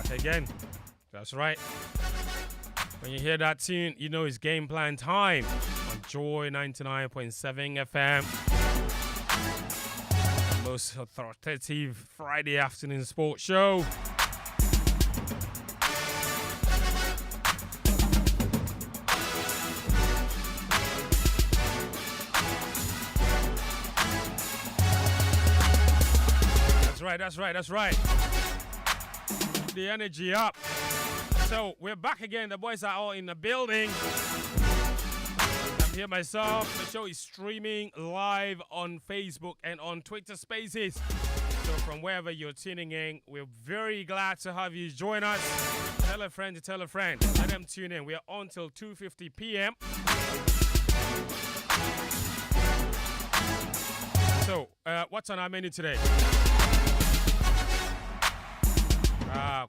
Back again. That's right. When you hear that tune, you know it's game plan time on Joy 99.7 FM. The most authoritative Friday afternoon sports show. That's right. Keep the energy up. So we're back again. The boys are all in the building. I'm here myself. The show is streaming live on Facebook and on Twitter Spaces. So from wherever you're tuning in, we're very glad to have you join us. Tell a friend to tell a friend. Let them tune in. We are on till 2:50 p.m. So what's on our menu today?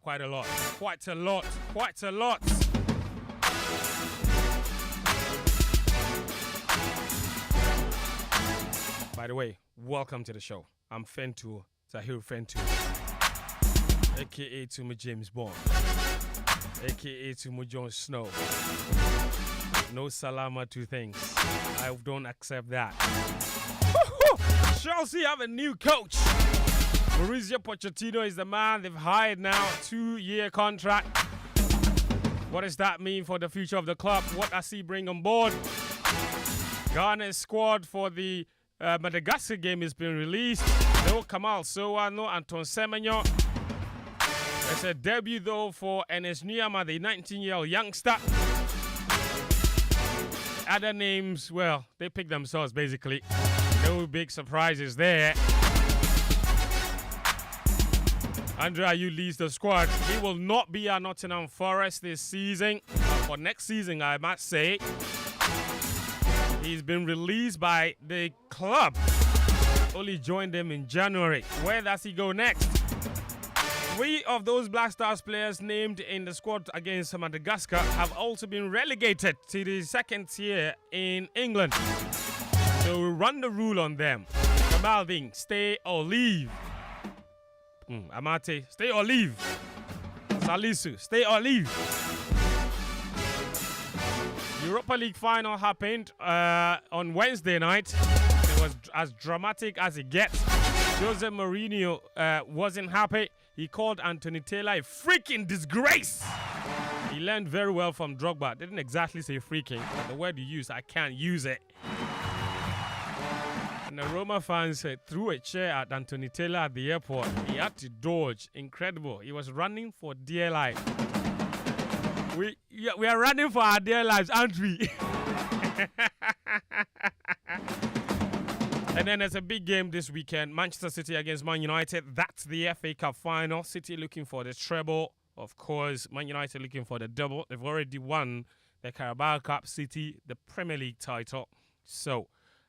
Quite a lot. By the way, welcome to the show. I'm Fentuo, tahiru Fentuo, aka Tumu James Bond, aka Tumu Jon Snow. No salama to things. I don't accept that. Chelsea have a new coach. Mauricio Pochettino is the man they've hired now, 2-year contract. What does that mean for the future of the club? What does he bring on board? Ghana's squad for the Madagascar game has been released. No Kamal Sowa, no Anton Semenyo. It's a debut though for Enes Niyama, the 19-year-old youngster. Other names, well, they pick themselves basically. No big surprises there. Andre Ayew leads the squad. He will not be at Nottingham Forest this season. For next season, I must say. He's been released by the club. Only joined them in January. Where does he go next? 3 of those Black Stars players named in the squad against Madagascar have also been relegated to the second tier in England. So we'll run the rule on them. Kamalding, stay or leave. Amate, stay or leave. Salisu, stay or leave. Europa League final happened on Wednesday night. It was as dramatic as it gets. Jose Mourinho wasn't happy. He called Anthony Taylor a freaking disgrace. He learned very well from Drogba. Didn't exactly say freaking, but the word you use, I can't use it. And the Roma fans threw a chair at Anthony Taylor at the airport. He had to dodge. Incredible. He was running for dear life. We are running for our dear lives, aren't we? And then there's a big game this weekend. Manchester City against Man United. That's the FA Cup final. City looking for the treble. Of course, Man United looking for the double. They've already won the Carabao Cup. City, the Premier League title. So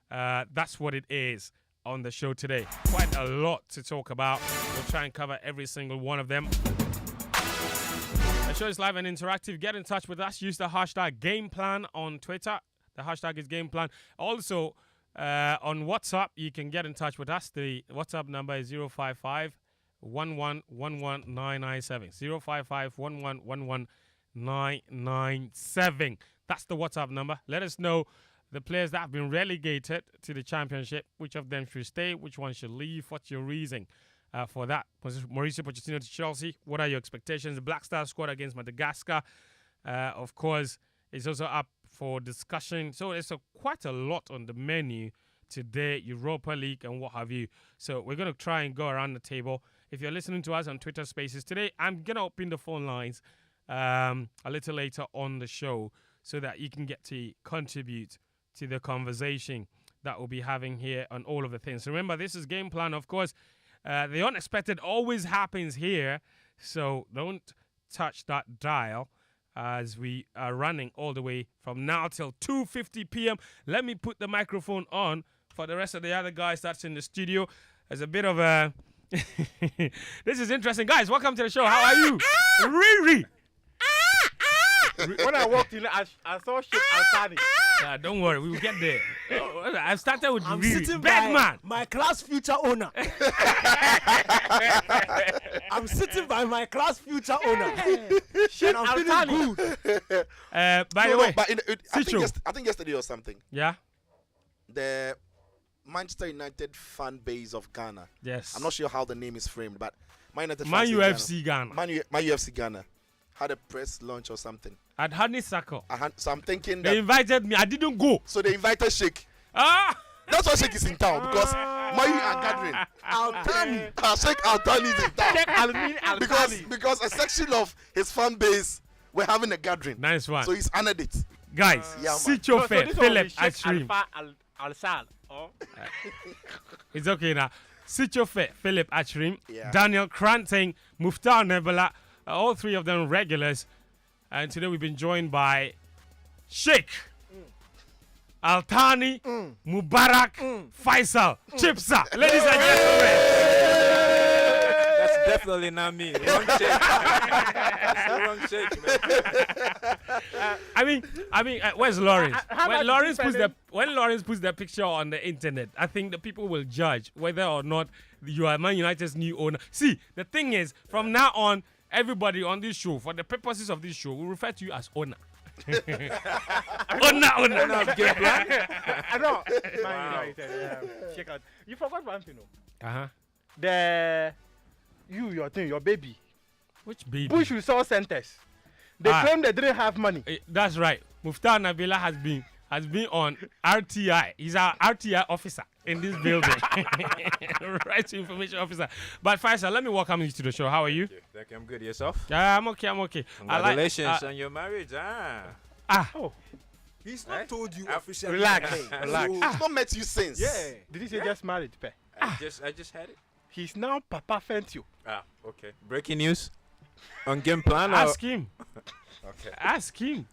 that's what it is on the show today. Quite a lot to talk about. We'll try and cover every single one of them. The show is live and interactive. Get in touch with us. Use the hashtag Gameplan on Twitter. The hashtag is Gameplan. Also, on WhatsApp, you can get in touch with us. The WhatsApp number is 055 1111997. 055 1111997. That's the WhatsApp number. Let us know the players that have been relegated to the championship. Which of them should stay? Which one should leave? What's your reason for that? Mauricio Pochettino to Chelsea. What are your expectations? The Black Star squad against Madagascar, of course, is also up for discussion. So there's quite a lot on the menu today, Europa League and what have you. So we're going to try and go around the table. If you're listening to us on Twitter Spaces today, I'm going to open the phone lines a little later on the show so that you can get to contribute to the conversation that we'll be having here on all of the things. Remember, this is Game Plan, of course. The unexpected always happens here, so don't touch that dial as we are running all the way from now till 2:50 p.m. Let me put the microphone on for the rest of the other guys that's in the studio. There's a bit of a... This is interesting. Guys, welcome to the show. How are you? Riri! When I walked in, I saw shit outside it. Don't worry, we will get there. I started with I'm Riri. sitting Bad by man. my class future owner. I'm sitting by my class future owner. And I'm feeling good. By the way, but Sitcho. I think yesterday or something, Yeah. the Manchester United fan base of Ghana. Yes. I'm not sure how the name is framed, but Man United Man fans in UFC Ghana. Man UFC Ghana had a press launch or something. At Honeysuckle. So I'm thinking They that. invited me. I didn't go. So they invited Sheikh. Ah. That's why Sheikh is in town, because Man U are gathering. Altani. Sheikh Altani is in town. Altani. Because a section of his fan base were having a gathering. Nice one. So he's honored it. Guys, Yeah, man. Sitsofe Philip Atsrim. Al-Sal. It's okay now. Sitsofe Philip Atsrim, Yeah. Daniel Koranteng, Muftawu Nabila, all three of them regulars. And today we've been joined by Sheikh, Altani, Mubarak, Faisal Chibsah. Ladies and gentlemen. That's definitely not me. Wrong shake. That's the wrong shake, man. I mean, where's Lawrence? about When Lawrence puts the picture on the internet, I think the people will judge whether or not you are Man United's new owner. See, the thing is, from now on, everybody on this show, for the purposes of this show, will refer to you as owner. owner. Gameplan. I know. Man United. Check out. You forgot one thing, though. Uh-huh. Your baby. Which baby? Bush saw centers. They claim they didn't have money. That's right. Muftawu Nabila has been on RTI. He's our RTI officer in this building. Right to information officer. But Faisal, let me welcome you to the show. How are you? Thank you. I'm good. Yourself? Yeah, I'm okay. Congratulations on your marriage. He's not told you Ah, officially. relax. So he's not met you since. Yeah. Did he say just married? Pe? I just had it. He's now Papa Fentuo. Okay. Breaking news on Gameplan. Ask him. Okay. Ask him.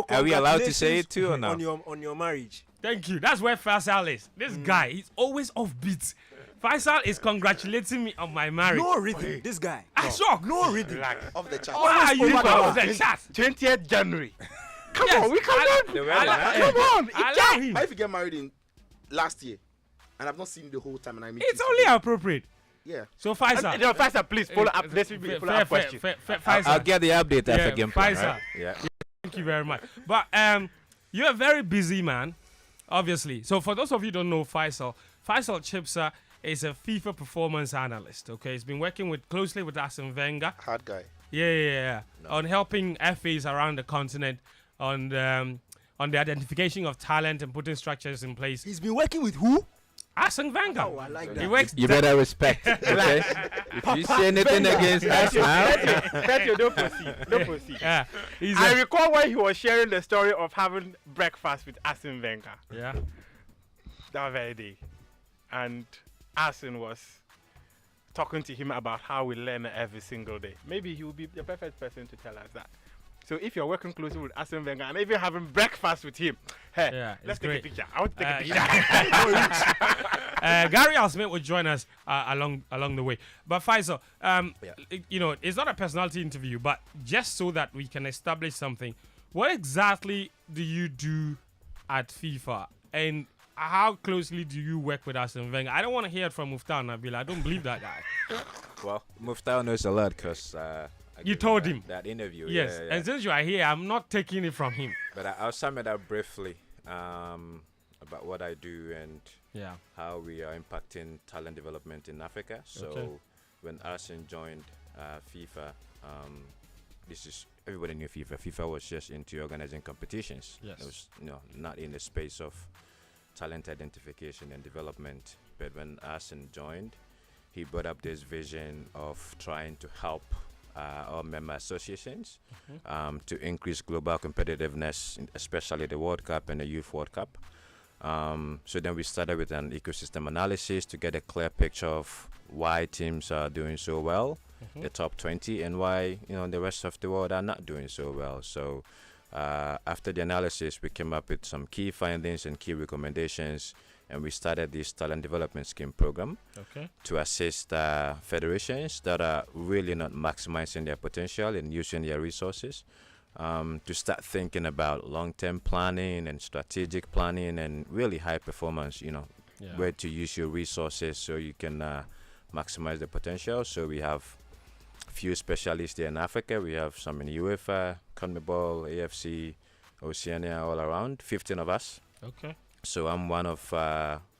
Are we allowed to say it too or not? On your marriage. Thank you. That's where Faisal is. This guy, he's always offbeat. Faisal is congratulating me on my marriage. No rhythm. This guy. Shock. No rhythm. Off the chat. Why are you off the chat? 20th January. Come Yes, on, we cannot. The weather, huh? Come on. Allow him. How if you get married in last year and I've not seen the whole time and I meet It's you only today? appropriate. Yeah. So Faisal. No, Faisal, please follow up. Let's follow up question. Faisal. I'll get the update after Gameplan. Faisal. Right? Yeah. Thank you very much. But you're a very busy man, obviously. So for those of you who don't know Faisal Chibsah is a FIFA performance analyst. Okay, he's been working closely with Arsene Wenger. Hard guy. Yeah. On helping FAs around the continent on the identification of talent and putting structures in place. He's been working with who? Arsene Wenger. Oh, I like that. He works. You better respect, okay? If you say anything against us now, Fentuo, don't proceed. Yeah. He's I recall when he was sharing the story of having breakfast with Arsene Wenger yeah. that very day. And Arsene was talking to him about how we learn every single day. Maybe he will be the perfect person to tell us that. So if you're working closely with Arsene Wenger and even having breakfast with him, hey, Yeah, let's it's take great. a picture. I want to take a picture. Gary Alsmith will join us along the way. But Faisal, you know, it's not a personality interview, but just so that we can establish something. What exactly do you do at FIFA, and how closely do you work with Arsene Wenger? I don't want to hear it from Muftawu Nabila. I don't believe that guy. well, Muftawu knows a lot because You told him that interview. Yes, Yeah. and since you are here, I'm not taking it from him. But I'll sum it up briefly about what I do and Yeah. how we are impacting talent development in Africa. So Okay. when Arsene joined FIFA, this is everybody knew FIFA. FIFA was just into organizing competitions. Yes. It was not in the space of talent identification and development. But when Arsene joined, he brought up this vision of trying to help our member associations to increase global competitiveness, especially the World Cup and the Youth World Cup. So then we started with an ecosystem analysis to get a clear picture of why teams are doing so well, the top 20, and why the rest of the world are not doing so well. So after the analysis, we came up with some key findings and key recommendations, and we started this talent development scheme program to assist federations that are really not maximizing their potential and using their resources to start thinking about long-term planning and strategic planning and really high performance, where to use your resources so you can maximize the potential. So we have few specialists here in Africa. We have some in UEFA, CONMEBOL, AFC, Oceania, all around, 15 of us. Okay. So I'm one of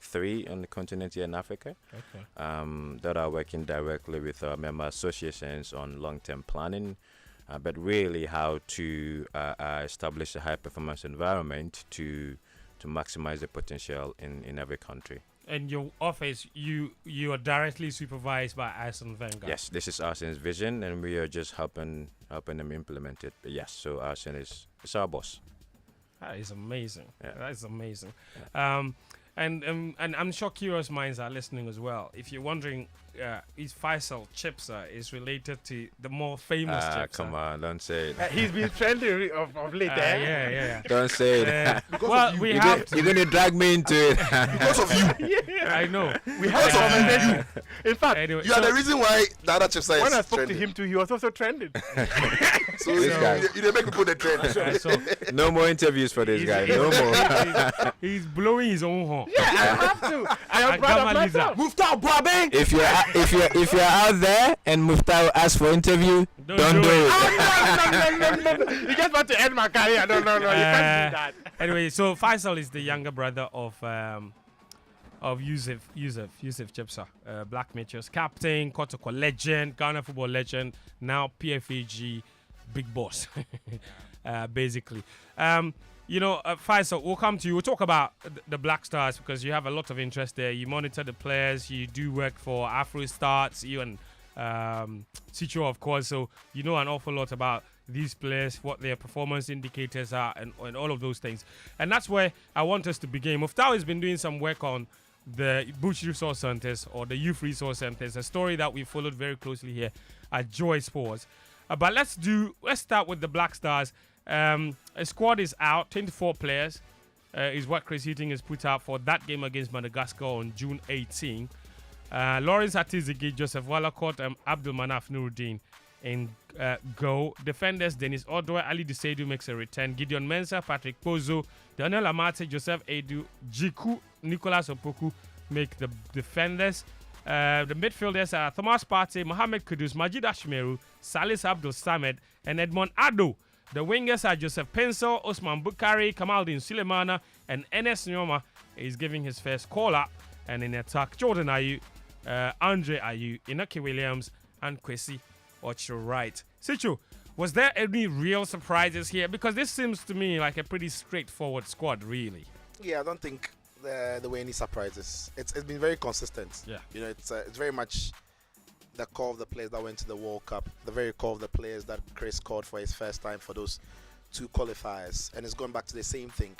3 on the continent here in Africa that are working directly with our member associations on long-term planning, but really how to establish a high-performance environment to maximize the potential in every country. And your office, you are directly supervised by Arsene Wenger. Yes, this is Arsene's vision, and we are just helping them implement it. But yes, so Arsene is our boss. That is amazing. Yeah. That is amazing. Yeah. And I'm sure curious minds are listening as well. If you're wondering, is Faisal Chibsah is related to the more famous Chibsah? Come on, don't say it. He's been trending of late. Yeah. Don't say it. Well, we have to. You're going to drag me into it. Because of you. I know. We have a conversation. In fact, Anyway, You are the reason why the other Chibsah when I is spoke trending. to him too, he was also trending. So This guy. you didn't make people the trend. so No more interviews for this guy. No more. he's blowing his own horn. Yeah, I have to. I am And proud of Gamma myself. Muftawu Boabeng. If you're out there and Muftawu asks for interview, don't do it. No. You just want to end my career. No. You can't do that. Anyway, so Faisal is the younger brother of Yusuf Chibsah, Black Matrix captain, Kotoko legend, Ghana football legend, now PFAG big boss, basically. Faisal, we'll come to you. We'll talk about the Black Stars because you have a lot of interest there. You monitor the players. You do work for Afro Starts, you and Sitsofe, of course. So you know an awful lot about these players, what their performance indicators are, and all of those things. And that's where I want us to begin. Muftawu has been doing some work on the Bush Resource Centers or the Youth Resource Centers, a story that we followed very closely here at Joy Sports. But let's start with the Black Stars. A squad is out, 24 players is what Chris Heating has put out for that game against Madagascar on June 18. Lawrence Atizigi, Joseph Wallacott, and Abdul Manaf Nuruddin in goal. Defenders, Dennis Odoi, Ali Dusedu makes a return. Gideon Mensah, Patrick Pozo, Daniel Amate, Joseph Edu, Jiku, Nicolas Opoku make the defenders. The midfielders are Thomas Partey, Mohamed Kudus, Majid Ashmeru, Salis Abdul Samed, and Edmond Ado. The wingers are Joseph Pencil, Osman Bukari, Kamaldin Sulemana, and Enes Nyoma is giving his first call-up. And in attack, Jordan Ayew, Andre Ayew, Inaki Williams, and Kwesi Ocho-Wright. Sitsofe, was there any real surprises here? Because this seems to me like a pretty straightforward squad, really. Yeah, I don't think there were any surprises. It's been very consistent. Yeah. It's very much the core of the players that went to the World Cup, the very core of the players that Chris called for his first time for those 2 qualifiers. And it's going back to the same thing.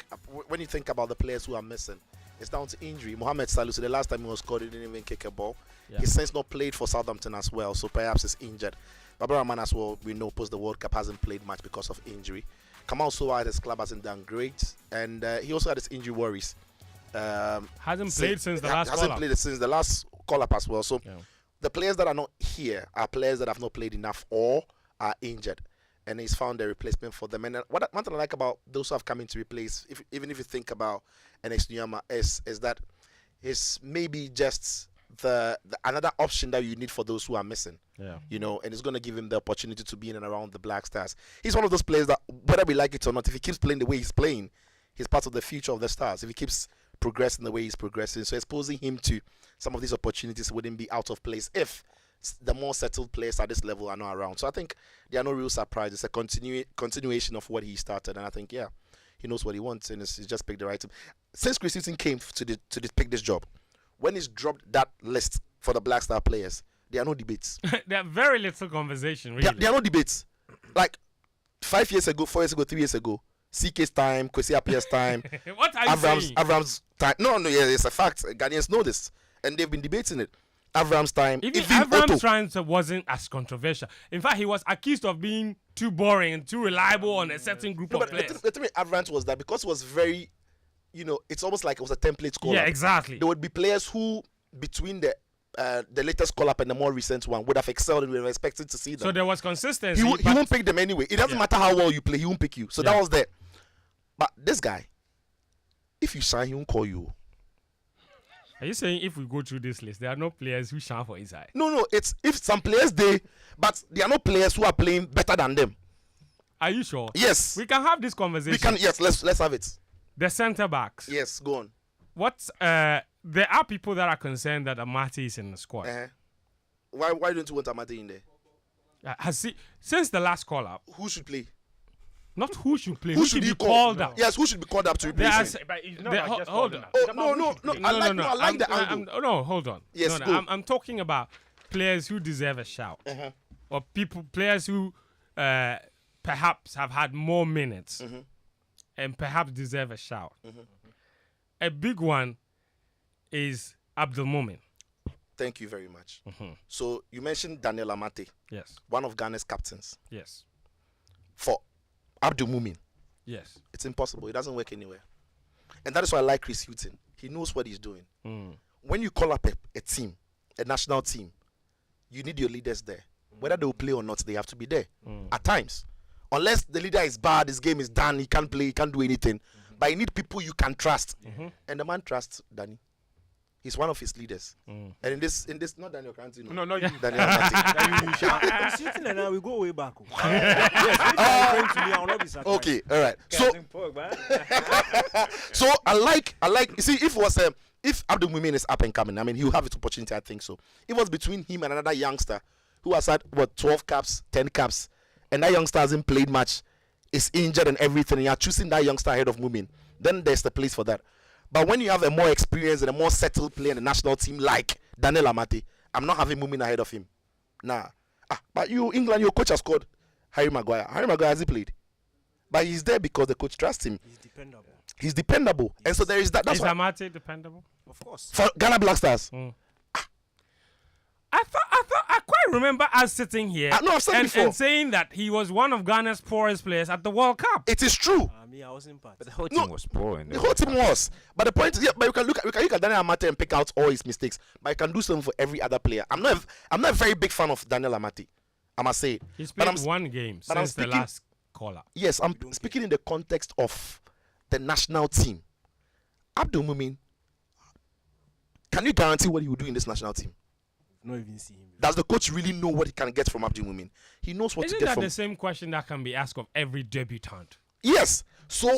When you think about the players who are missing, it's down to injury. Mohamed Salah, so the last time he was called, he didn't even kick a ball. Yeah. He's since not played for Southampton as well, so perhaps he's injured. Barbara Rahman as well, we know post the World Cup hasn't played much because of injury. Kamal Sowa at his club hasn't done great, and he also had his injury worries. Hasn't played since the last hasn't call-up. played since the last call-up as well. So Yeah. the players that are not here are players that have not played enough or are injured, and he's found a replacement for them. And what one thing I like about those who have come in to replace, even if you think about Enes Nyama, is that it's maybe just the another option that you need for those who are missing. Yeah. And it's going to give him the opportunity to be in and around the Black Stars. He's one of those players that, whether we like it or not, if he keeps playing the way he's playing, he's part of the future of the Stars. If he keeps progressing the way he's progressing, so exposing him to some of these opportunities wouldn't be out of place if the more settled players at this level are not around. So I think there are no real surprises. It's a continuation of what he started, and I think, yeah, he knows what he wants, and he's just picked the right team. Since Chris Hilton came to pick this job, when he's dropped that list for the Black Star players, there are no debates. There are very little conversation, really. There are no debates. Like 5 years ago, 4 years ago, 3 years ago, CK's time, Kwesi Appiah's time, What are you saying? Avram's time. No, yeah, it's a fact. Ghanaians know this, and they've been debating it. Avram's time, Even Otto. Avram's transfer wasn't as controversial. In fact, he was accused of being too boring and too reliable on a certain group No, of but the players. thing with Avram was that because it was very, it's almost like it was a template score. Yeah, exactly. There would be players who, between the the latest call up and the more recent one would have excelled and we were expecting to see them. So there was consistency. He won't pick them anyway. It doesn't matter how well you play, he won't pick you. So that was there. But this guy, if you sign, he won't call you. Are you saying if we go through this list, there are no players who shine for his eye? No. It's if some players but there are no players who are playing better than them. Are you sure? Yes. We can have this conversation. We can. Yes. Let's have it. The centre backs. Yes. Go on. There are people that are concerned that Amati is in the squad. Why don't you want Amati in there? Since the last call up, Who should play? not who should play, Who should be he call? called up. Yes. Who should be called up to replace him? But it's not There- about just hold holding on. up. Oh It's about no. who should play. I like the angle. No, hold on. Yes, no, go. I'm talking about players who deserve a shout, or players who perhaps have had more minutes and perhaps deserve a shout. A big one is Abdul Mumin. Thank you very much. So you mentioned Daniel Amate, Yes, one of Ghana's captains. yes, For Abdul Mumin, yes. it's impossible. It doesn't work anywhere. And that is why I like Chris Hughton. He knows what he's doing. When you call up a team, a national team, you need your leaders there. Whether they will play or not, they have to be there. At times. Unless the leader is bad, his game is done, he can't play, he can't do anything. But you need people you can trust. And the man trusts Danny. He's one of his leaders. And in this, not Daniel Koranteng. No, not you. Daniel Amate. I'm sitting and now we go way back. Yes, if you are referring to me, I will not be surprised. Okay, all right. So I like. You see, if Abdul Mumin is up and coming, I mean, he'll have his opportunity. I think so. It was between him and another youngster who has had 12 caps, 10 caps, and that youngster hasn't played much, is injured and everything. And you're choosing that youngster ahead of Mumin. Then there's the place for that. But when you have a more experienced and a more settled player in the national team like Daniel Amate, I'm not having Mumin ahead of him. Nah. But England, your coach has called Harry Maguire. Harry Maguire hasn't played. But he's there because the coach trusts him. He's dependable. Yes. And so there is that. That's is Amate dependable? Of course. For Ghana Black Stars. I quite remember us sitting here I've said before. and saying that he was one of Ghana's poorest players at the World Cup. It is true. I wasn't part. But the whole team was poor. In The whole team was. But the point is, but you can look at Daniel Amate and pick out all his mistakes. But you can do something for every other player. I'm not a very big fan of Daniel Amate. I must say. He's played one game since the last call-up. Yes, I'm speaking in the context of the national team. Abdul Mumin, can you guarantee what he will do in this national team? Not even see him. Does the coach really know what he can get from Abdul Mumin? He knows what Isn't to get that from. the same question that can be asked of every debutant? Yes. So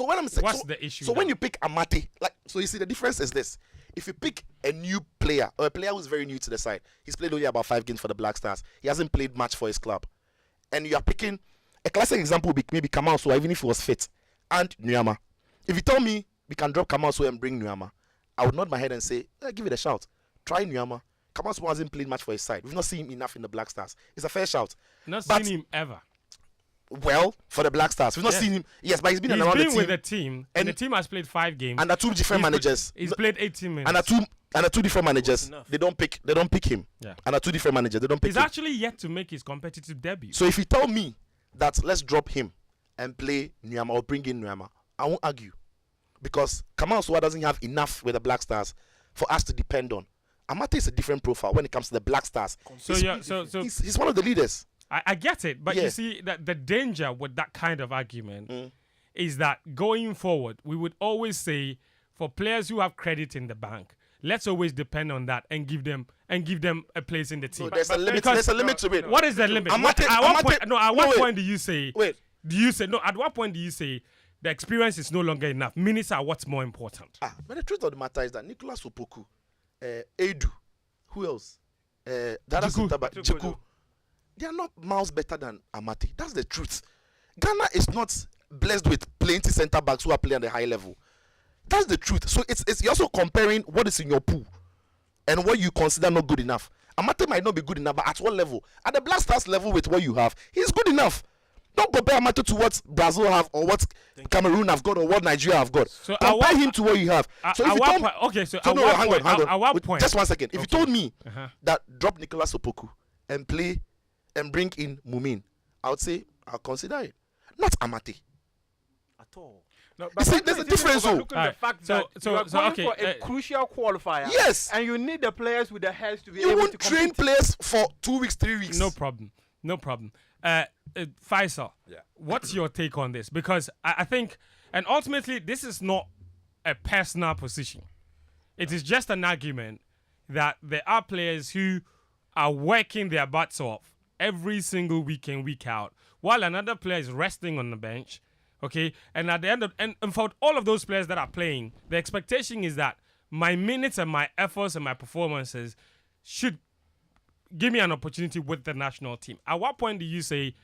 when I'm saying, what's the issue? So when now? you pick Amate, so you see the difference is this: if you pick a new player or a player who's very new to the side, he's played only about 5 games for the Black Stars. He hasn't played much for his club, and you are picking a classic example would be maybe Kamal, even if he was fit, and Nyama. If you tell me we can drop Kamal and bring Nyama, I would nod my head and say, give it a shout. Try Nyama. Kamal hasn't played much for his side. We've not seen him enough in the Black Stars. It's a fair shout. Not seen him ever. Well, for the Black Stars, we've not seen him. Yes, but he's been around the team. with the team, and the team has played 5 games. Under 2 different managers. He's played 18 minutes. Under two different managers. They don't pick him. Yeah. Under 2 different managers, they don't pick He's him. actually yet to make his competitive debut. So if you tell me that let's drop him and play Nyama or bring in Nyama, I won't argue. Because Kamal Suwa doesn't have enough with the Black Stars for us to depend on. Amate is a different profile when it comes to the Black Stars. He's one of the leaders. I get it, but Yeah. you see that the danger with that kind of argument is that going forward, we would always say for players who have credit in the bank, let's always depend on that and give them a place in the team. No, there's a limit. There's a limit to it. What is the limit? At what point do you say? Wait. At what point do you say the experience is no longer enough? Minutes are what's more important. But the truth of the matter is that Nicolas Opoku, Edu, who else? Jiku. They are not miles better than Amate. That's the truth. Ghana is not blessed with plenty centre backs who are playing at the high level. That's the truth. So it's you're also comparing what is in your pool and what you consider not good enough. Amate might not be good enough, but at what level? At the Black Stars level with what you have, he's good enough. Don't compare Amate to what Brazil have or what Cameroon have got or what Nigeria have got. So compare him to what you have. So if you told hang on. Just 1 second. If you told me that drop Nicolas Opoku and play and bring in Mumin, I would say I'll consider it. Not Amate. At all. No, You see, there's a difference. Looking the Alright, fact so- that so- you are so, going okay, for a crucial qualifier. Yes. And you need the players with the heads to be You able to won't train compete. players for 2 weeks, 3 weeks. No problem. No problem. Faisal, Yeah. what's your take on this? Because I think, and ultimately, this is not a personal position. It is just an argument that there are players who are working their butts off every single week in, week out, while another player is resting on the bench. Okay, and at the end of and for all of those players that are playing, the expectation is that my minutes and my efforts and my performances should give me an opportunity with the national team. At what point do you say,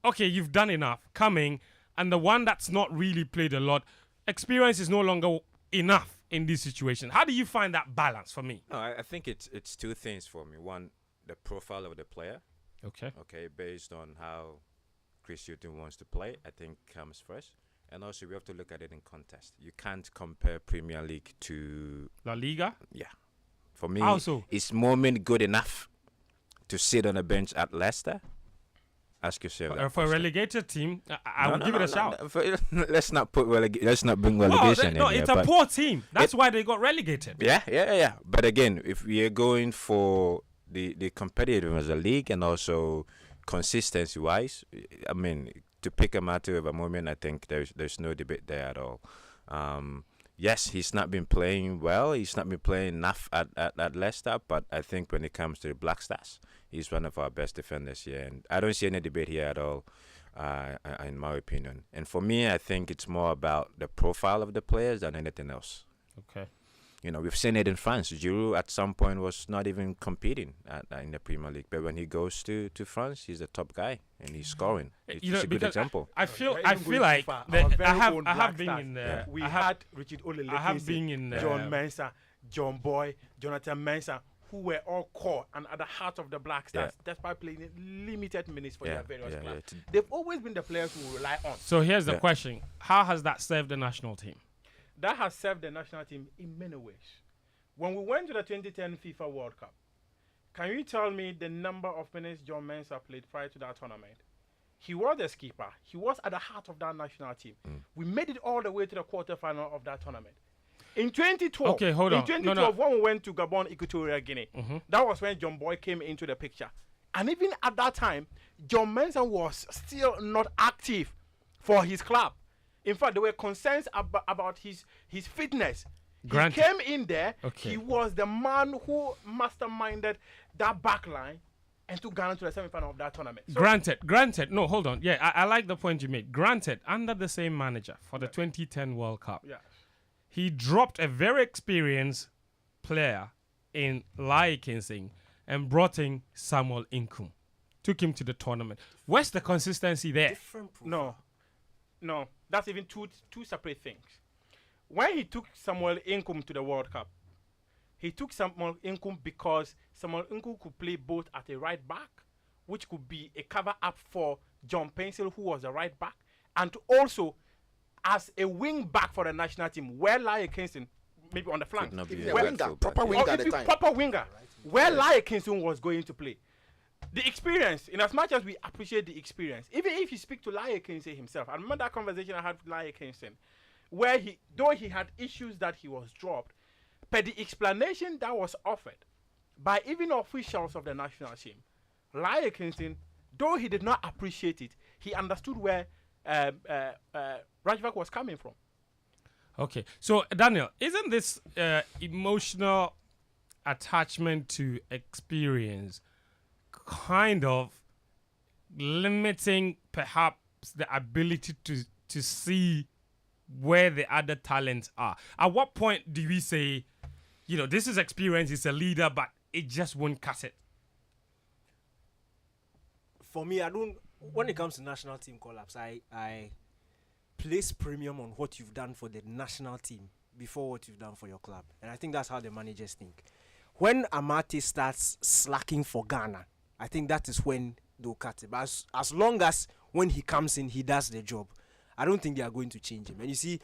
okay, you've done enough, coming, and the one that's not really played a lot, experience is no longer enough in this situation? How do you find that balance for me? No, I think it's two things for me. One, the profile of the player, Okay. okay, based on how Chris Hughton wants to play, I think comes first. And also, we have to look at it in context. You can't compare Premier League to, La Liga? for me, Also, is Moment good enough to sit on a bench at Leicester? Ask yourself that for a question. relegated team, I No, will no, give no, it a no, shout. no, let's not bring Well, relegation no, in here. it's a but poor team. That's why they got relegated. yeah. But again, if we are going for the competitiveness of the league and also consistency-wise, I mean, to pick a matter of a Moment, I think there's no debate there at all. Yes, he's not been playing well. He's not been playing enough at Leicester. But I think when it comes to the Black Stars, he's one of our best defenders here. And I don't see any debate here at all, in my opinion. And for me, I think it's more about the profile of the players than anything else. Okay. You know, we've seen it in France. Giroud at some point was not even competing in the Premier League. But when he goes to France, he's the top guy and he's scoring. It's You know, a good because example. I feel We're I even feel going like too far. that Our very I own have Black been Stars. in We I have had Richard Olele, I have been in John Mensah, John Boy, Jonathan Mensah, who were all core and at the heart of the Black Stars, despite playing limited minutes for their various clubs. They've always been the players who rely on. So here's the Yeah. question: how has that served the national team? That has served the national team in many ways. When we went to the 2010 FIFA World Cup, can you tell me the number of minutes John Mensah played prior to that tournament? He was the skipper. He was at the heart of that national team. We made it all the way to the quarterfinal of that tournament. In 2012, Okay, hold on. In 2012, when we went to Gabon, Equatorial Guinea, that was when John Boy came into the picture. And even at that time, John Mensah was still not active for his club. In fact, there were concerns about his fitness. Granted. He came in there. Okay. He was the man who masterminded that back line and took Ghana to the semi-final of that tournament. So Granted. No, hold on. Yeah, I like the point you made. Granted, under the same manager for the 2010 World Cup, yeah. he dropped a very experienced player in Lai Kinsing and brought in Samuel Inkum. Took him to the tournament. Where's the consistency there? Different profile. No, that's even two separate things. When he took Samuel Inkum to the World Cup, he took Samuel Inkum because Samuel Inkum could play both at a right back, which could be a cover up for John Pencil, who was a right back, and also as a wing back for the national team, where Lai Kinston, maybe on the flank, Could not be If a he's a right winger, fullback, proper yeah. winger or at if the he's time. proper winger, where Lai Kinston was going to play. The experience, in as much as we appreciate the experience, even if you speak to Lai Kinston himself, I remember that conversation I had with Lai Kinston, where though he had issues that he was dropped, but the explanation that was offered by even officials of the national team, Lai Kinston, though he did not appreciate it, he understood where Rajvak was coming from. Okay, so Daniel, isn't this emotional attachment to experience kind of limiting perhaps the ability to see where the other talents are? At what point do we say, this is experience, he's a leader, but it just won't cut it? For me, when it comes to national team collapse, I place premium on what you've done for the national team before what you've done for your club. And I think that's how the managers think. When Amate starts slacking for Ghana, I think that is when they'll cut it. But as long as when he comes in, he does the job, I don't think they are going to change him. And you see,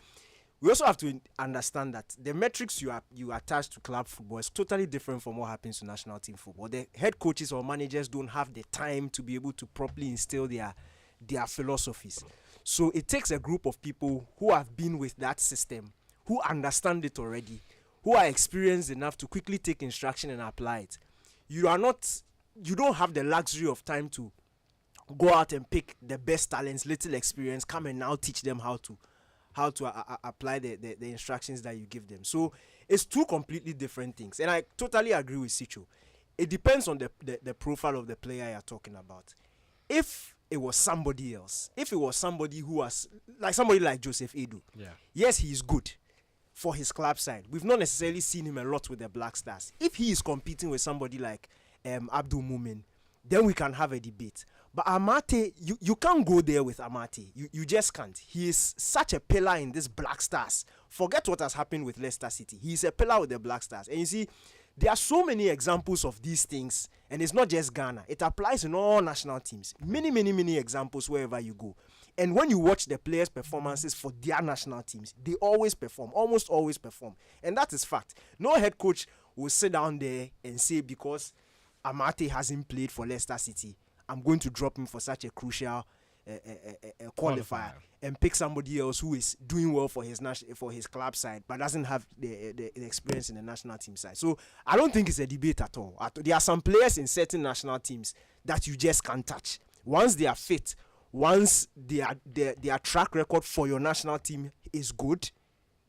we also have to understand that the metrics you attach to club football is totally different from what happens to national team football. The head coaches or managers don't have the time to be able to properly instill their philosophies. So it takes a group of people who have been with that system, who understand it already, who are experienced enough to quickly take instruction and apply it. You don't have the luxury of time to go out and pick the best talents, little experience, come and now teach them how to apply the instructions that you give them. So it's two completely different things. And I totally agree with Sicho. It depends on the profile of the player you're talking about. If it was somebody else, if it was somebody who was somebody like Joseph Edu, yes, he is good for his club side. We've not necessarily seen him a lot with the Black Stars. If he is competing with somebody like Abdul Mumin, then we can have a debate. But Amate, you can't go there with Amate. You just can't. He is such a pillar in this Black Stars. Forget what has happened with Leicester City. He is a pillar with the Black Stars. And you see, there are so many examples of these things. And it's not just Ghana. It applies in all national teams. Many, many, many examples wherever you go. And when you watch the players' performances for their national teams, they always perform, almost always perform. And that is fact. No head coach will sit down there and say, because Amate hasn't played for Leicester City, I'm going to drop him for such a crucial qualifier and pick somebody else who is doing well for his club side but doesn't have the experience in the national team side. So I don't think it's a debate at all. There are some players in certain national teams that you just can't touch. Once they are fit, once their track record for your national team is good,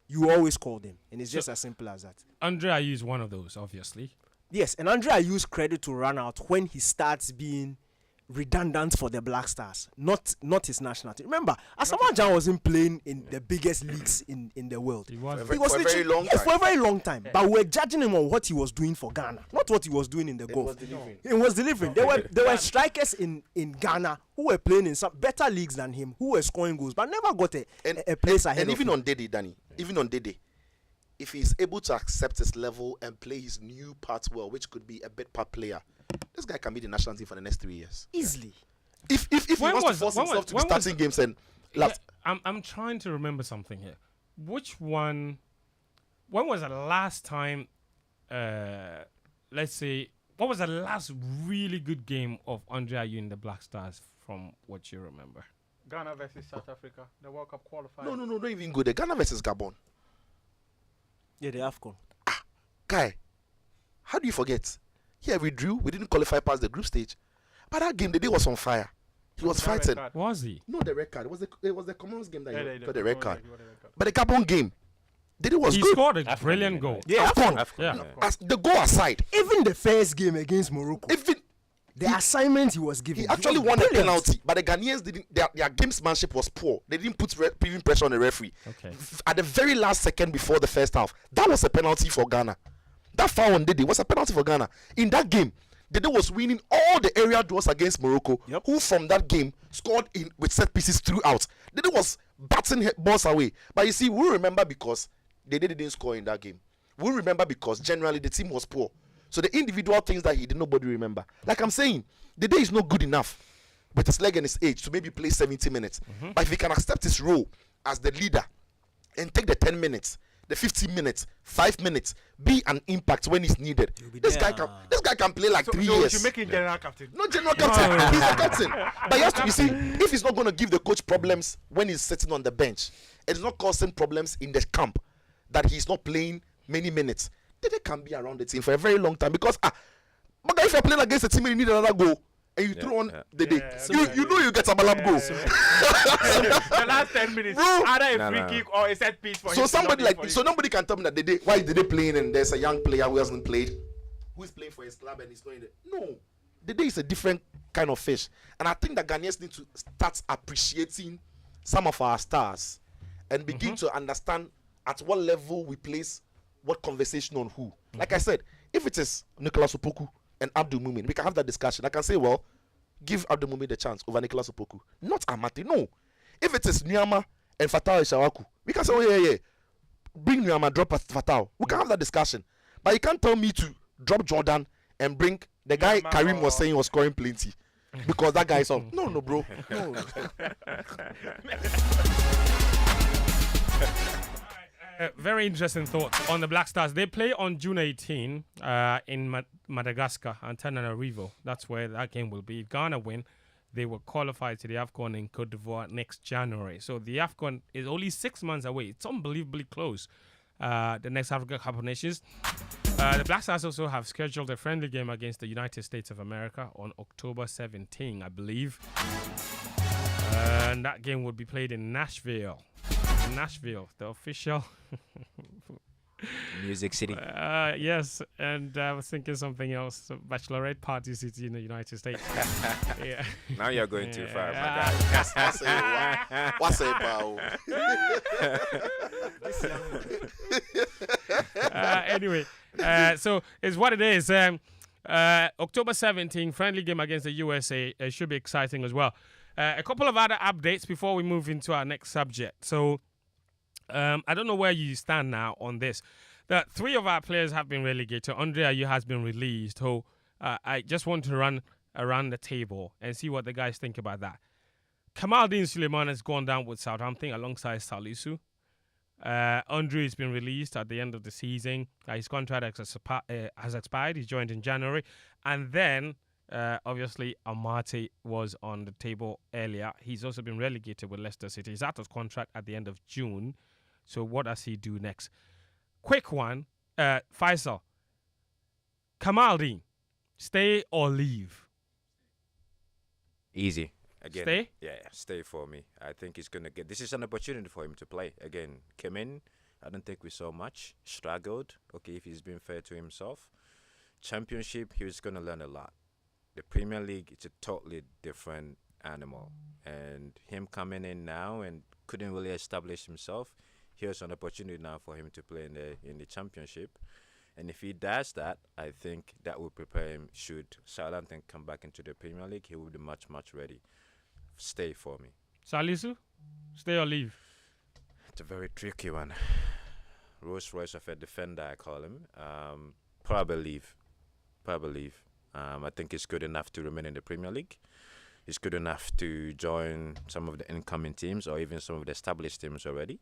you always call them. And it's just as simple as that. Andre Ayew is one of those, obviously. Yes, and Andre Ayew's credit to run out when he starts being redundant for the Black Stars, not his national team. Remember, Asamoah Gyan wasn't playing in the biggest leagues in the world. He was. For a very long time. For a very long time. But we're judging him on what he was doing for Ghana, not what he was doing in the Gulf. It was delivering. There were strikers in Ghana who were playing in some better leagues than him, who were scoring goals, but never got a place ahead and of even him. on Dede, Danny, even on Dede, if he's able to accept his level and play his new part well, which could be a bit part player, this guy can be the national team for the next 3 years. Easily. If he wants to force himself to be starting games and last. I'm trying to remember something here. Which one? When was the last time? Let's say, what was the last really good game of Andre Ayew in the Black Stars from what you remember? Ghana versus South Africa, the World Cup qualifier. No, don't even go there. Ghana versus Gabon. Yeah, the AFCON. Guy, how do you forget? Yeah, we drew. We didn't qualify past the group stage. But that game, the day was on fire. He was fighting. Was he? No, the red card. It was the Commons game that he got the red card. He got the red card. But the Gabon game, the day was He good. scored a brilliant goal. Yeah, AFCON. Yeah. As the goal aside, Even the first game against Morocco, even the assignment he was given. he actually was won a brilliant. penalty, but the Ghanaians didn't. Their gamesmanship was poor. They didn't put even pressure on the referee. Okay. At the very last second before the first half, that was a penalty for Ghana. That foul on Dede was a penalty for Ghana. In that game, Dede was winning all the area duels against Morocco, who from that game scored in with set pieces throughout. Dede was batting balls away. But you see, we remember because Dede didn't score in that game. We remember because generally the team was poor. So the individual things that he did, nobody remember. Like I'm saying, Dede is not good enough with his leg and his age to maybe play 70 minutes. But if he can accept his role as the leader and take the 10 minutes, the 15 minutes, 5 minutes, be an impact when it's needed. This guy can play like 3 years. So you make him general captain. Not general captain. He's a captain. But he has to, you see, if he's not going to give the coach problems when he's sitting on the bench, it's not causing problems in the camp that he's not playing many minutes, then they can be around the team for a very long time. Because, but if you're playing against a team and you need another goal, and you throw on the day, you know you get a balab goal. The last 10 minutes, Bro. either a free kick or a set piece for him. So somebody nobody can tell me that why did they playing and there's a young player who hasn't played, who is playing for his club and he's not in it. No, the day is a different kind of fish, and I think that Ghanaians need to start appreciating some of our stars and begin to understand at what level we place what conversation on who. Like I said, if it is Nicolas Opoku and Abdul Mumin, we can have that discussion. I can say, well, give Abdul Mumin the chance over Nicolas Opoku, not Amate. No. If it is Nyama and Fatal Shawaku, we can say, oh yeah, bring Nyama, drop Fatal. We can have that discussion. But you can't tell me to drop Jordan and bring the guy Karim was saying was scoring plenty because that guy is on. No, bro. No. Very interesting thoughts on the Black Stars. They play on June 18 in Madagascar, Antananarivo. That's where that game will be. If Ghana win, they will qualify to the AFCON in Cote d'Ivoire next January. So the AFCON is only 6 months away. It's unbelievably close. The next Africa Cup of Nations. The Black Stars also have scheduled a friendly game against the United States of America on October 17, I believe. And that game will be played in Nashville. Nashville, the official Music City. yes, and I was thinking something else. So bachelorette party city in the United States. Yeah. Now you're going too far, my guy. What's it about? Anyway, so it's what it is. October 17, friendly game against the USA. It should be exciting as well. A couple of other updates before we move into our next subject. So I don't know where you stand now on this. The 3 of our players have been relegated. Andre Ayew has been released. So I just want to run around the table and see what the guys think about that. Kamaldeen Suleiman has gone down with Southampton alongside Salisu. Andre has been released at the end of the season. His contract has expired. He joined in January. And then, obviously, Amate was on the table earlier. He's also been relegated with Leicester City. He's out of contract at the end of June. So what does he do next? Quick one. Faisal. Kamaldeen, stay or leave? Easy. Again, Stay? Yeah, stay for me. I think he's going to get... This is an opportunity for him to play. Again, came in. I don't think we saw much. Struggled. Okay, if he's being fair to himself. Championship, he was going to learn a lot. The Premier League, it's a totally different animal. And him coming in now and couldn't really establish himself, here's an opportunity now for him to play in the Championship. And if he does that, I think that will prepare him. Should Southampton come back into the Premier League, he will be much, much ready. Stay for me. Salisu, stay or leave? It's a very tricky one. Rolls Royce of a defender, I call him. Probably leave. I think he's good enough to remain in the Premier League. He's good enough to join some of the incoming teams or even some of the established teams already.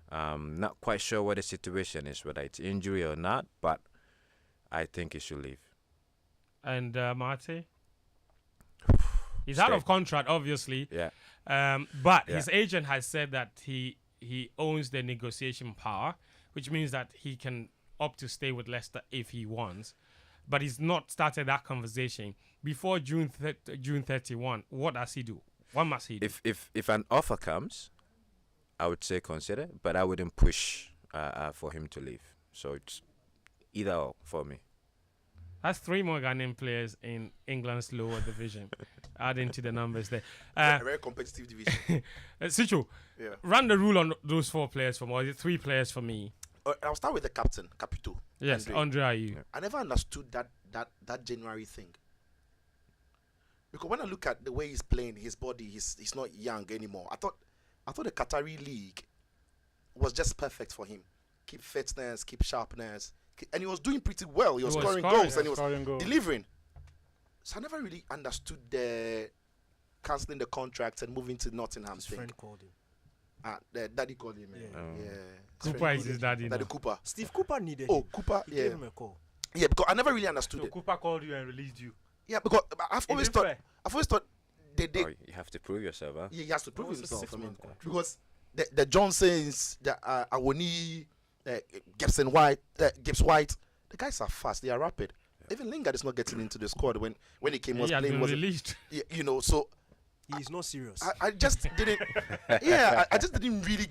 Not quite sure what the situation is, whether it's injury or not, but I think he should leave. And Mate? He's out of contract, obviously. Yeah. But his agent has said that he owns the negotiation power, which means that he can opt to stay with Leicester if he wants. But he's not started that conversation. Before June 31, what does he do? What must he do? If an offer comes, I would say consider, but I wouldn't push for him to leave. So it's either or for me. That's 3 more Ghanaian players in England's lower division. Adding to the numbers there. Very competitive division. Sichu, run the rule on those 4 players for me, or 3 players for me. I'll start with the captain, Capito. Yes, Andre Ayew. I never understood that January thing. Because when I look at the way he's playing, his body, he's not young anymore. I thought the Qatari league was just perfect for him. Keep fitness, keep sharpness. And he was doing pretty well. He was scoring goals and he was delivering. So I never really understood the cancelling the contract and moving to Nottingham His thing. friend called him. The daddy called him. Yeah. Cooper is his daddy now. Daddy Cooper. Steve Cooper needed Oh, him. Cooper. He Yeah. gave him a call. Yeah, because I never really understood So it. Cooper called you and released you. Yeah, because I've always thought they You have to prove yourself, huh? he has to prove was a himself. I mean, 6-month contract. because the Johnsons, the Awoni, Gibbs White, the guys are fast. They are rapid. Even Lingard is not getting into the squad when he came. He Was has playing. been Was released. so He is not serious. I just didn't. Yeah, I just didn't really.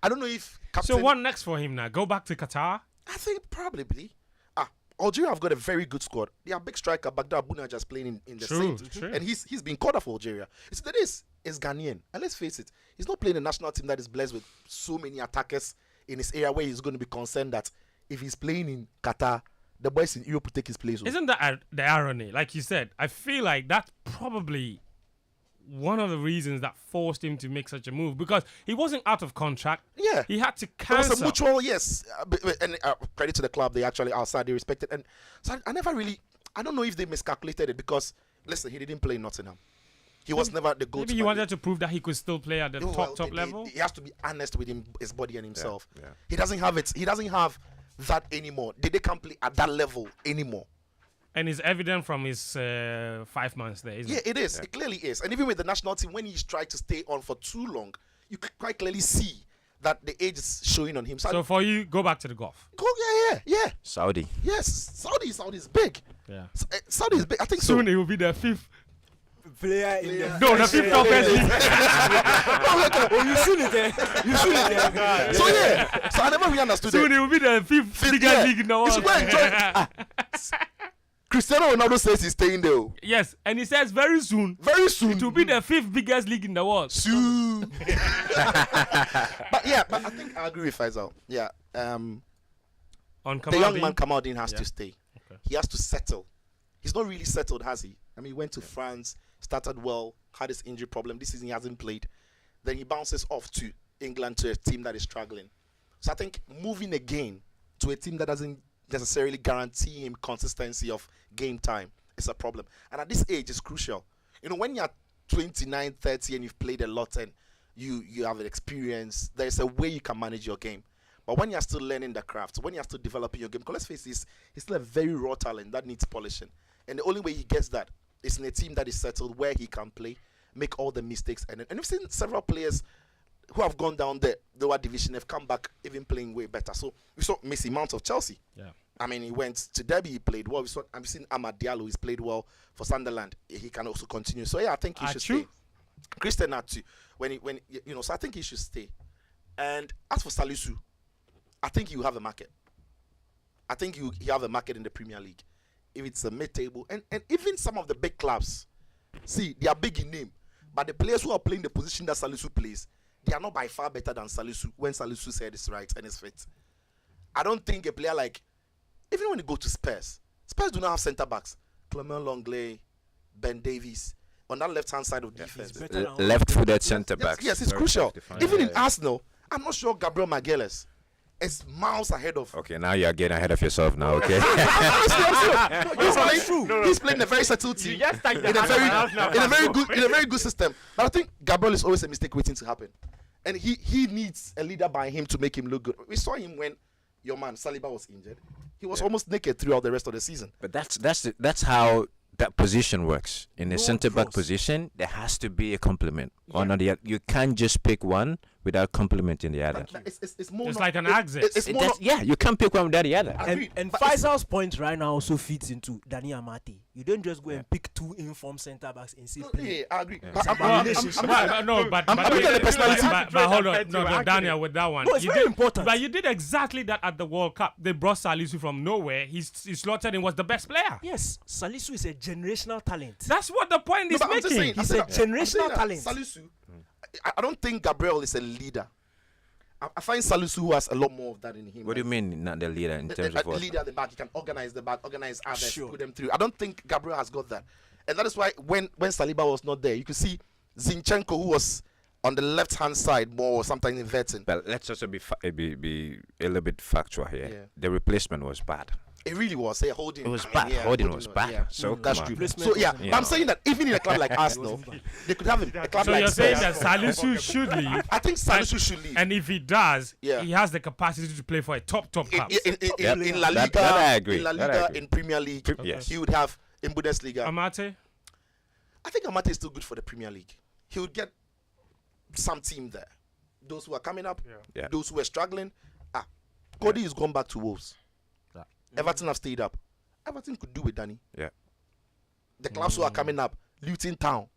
I don't know if captain. So what next for him now? Go back to Qatar? I think probably. Algeria have got a very good squad. They have big striker Baghdad Abuna just playing in the True. Saint, and he's been called up for Algeria. It's that is Ghanaian, and let's face it, he's not playing a national team that is blessed with so many attackers in his area where he's going to be concerned that if he's playing in Qatar, the boys in Europe will take his place. Isn't that the irony? Like you said, I feel like that's probably one of the reasons that forced him to make such a move, because he wasn't out of contract. Yeah. He had to There was cancel. a mutual, yes. And credit to the club, they actually outside, they respected. And so I never really, I don't know if they miscalculated it because, listen, he didn't play in Nottingham. He was never the go-to. Maybe he wanted to prove that he could still play at the top they- level. He has to be honest with his body and himself. yeah. He doesn't have it. He doesn't have that anymore. They can't play at that level anymore. And it's evident from his 5 months there, isn't Yeah, it? it is. It clearly is. And even with the national team, when he's tried to stay on for too long, you can quite clearly see that the age is showing on him. So for you, go back to the golf. Yeah. Saudi. Yes, Saudi is big. Yeah. Saudi is big. I think Soon so. he will be the 5th. Player in the No, the 5th toughest league. Oh, you seen it there. You seen it there. So yeah. So I never really understood Soon it. he will be the 5th biggest league in the You world. should go enjoy. Cristiano Ronaldo says he's staying there. Yes, and he says very soon Very soon. it will be the 5th biggest league in the world. Soon. but I think I agree with Faisal. Yeah. On The young Kamaldeen. man Kamaldeen has Yeah. to stay. Okay. He has to settle. He's not really settled, has he? I mean, he went to France, started well, had his injury problem. This season he hasn't played. Then he bounces off to England to a team that is struggling. So I think moving again to a team that doesn't necessarily guarantee him consistency of game time is a problem. And at this age, it's crucial. You know, when you're 29, 30 and you've played a lot and you have an experience, there's a way you can manage your game. But when you're still learning the craft, when you're still developing your game, because let's face it, he's still a very raw talent that needs polishing. And the only way he gets that is in a team that is settled, where he can play, make all the mistakes. And we've seen several players who have gone down the lower division, have come back even playing way better. So we saw Mason Mount of Chelsea. Yeah. I mean, he went to Derby, he played well. I've seen Amad Diallo, he's played well for Sunderland. He can also continue. So yeah, I think he should Achu? stay. Christian Atsu, so I think he should stay. And as for Salisu, I think you have a market. I think you have a market in the Premier League. If it's a mid-table, and even some of the big clubs, see, they are big in name, but the players who are playing the position that Salisu plays, they are not by far better than Salisu when Salisu said it's right and it's fit. I don't think a player like, even when you go to Spurs do not have centre backs. Clement Longley, Ben Davies on that left-hand side of defense. Left-footed centre backs. Yes, it's Very crucial. self-defined. Even in Arsenal, I'm not sure Gabriel Magalhaes is miles ahead of. Okay, now you're getting ahead of yourself now, okay? Honestly, I'm serious. He's playing in a very settled team, You just take the in a hand out now. very good system. But I think Gabriel is always a mistake waiting to happen, and he needs a leader by him to make him look good. We saw him when your man Saliba was injured. He was almost naked throughout the rest of the season. But that's how that position works. In a No centre back cross. position, there has to be a complement. One or the other. You can't just pick one without complementing the other. It's more It's not- like an it- axis. It's more not- Yeah, you can't pick one without the other. Agreed. And But it's- Faisal's point right now also fits into Dani Amate. You don't just go and pick two informed centre backs and say play. Yeah, I agree. Yeah. But I'm- Well, I'm- relationship. I'm- but, no, but I'm looking at the personality. But hold on, Fentuo, no, actually. Daniel, with that one, No, it's you very did, important. But you did exactly that at the World Cup. They brought Salisu from nowhere. He slotted in, was the best player. Yes, Salisu is a generational talent. That's what the point No, is but I'm just making. saying, He's I'm a saying generational that talent. Salisu, I don't think Gabriel is a leader. I find Salisu who has a lot more of that in him. What do you mean, not the leader in terms of A what? leader at the back, he can organize the back, organize others, Sure. put them through. I don't think Gabriel has got that, and that is why when Saliba was not there, you could see Zinchenko, who was on the left hand side more, sometimes inverting. But let's also be a little bit factual here. Yeah. The replacement was bad. It really was. Yeah, holding. It was I mean, bad. yeah, Holding was bad. Yeah. So That's come true. on. Replacement So yeah, was but bad. I'm saying that even in a club like Arsenal, they could have a club So like you're saying Spurs. that Salisu should leave, I think Salisu should leave. and if he does, Yeah. he has the capacity to play for a top club. in La Liga, That I agree. in La That I Liga, agree. in Premier League, Yes. he would have in Bundesliga. Amate, I think Amate is still good for the Premier League. He would get some team there. Those who are coming up, Yeah. those who are struggling. Cody is gone back to Wolves. Yeah. Everton have stayed up. Everton could do with Danny. Yeah. The clubs who are coming up, Luton Town,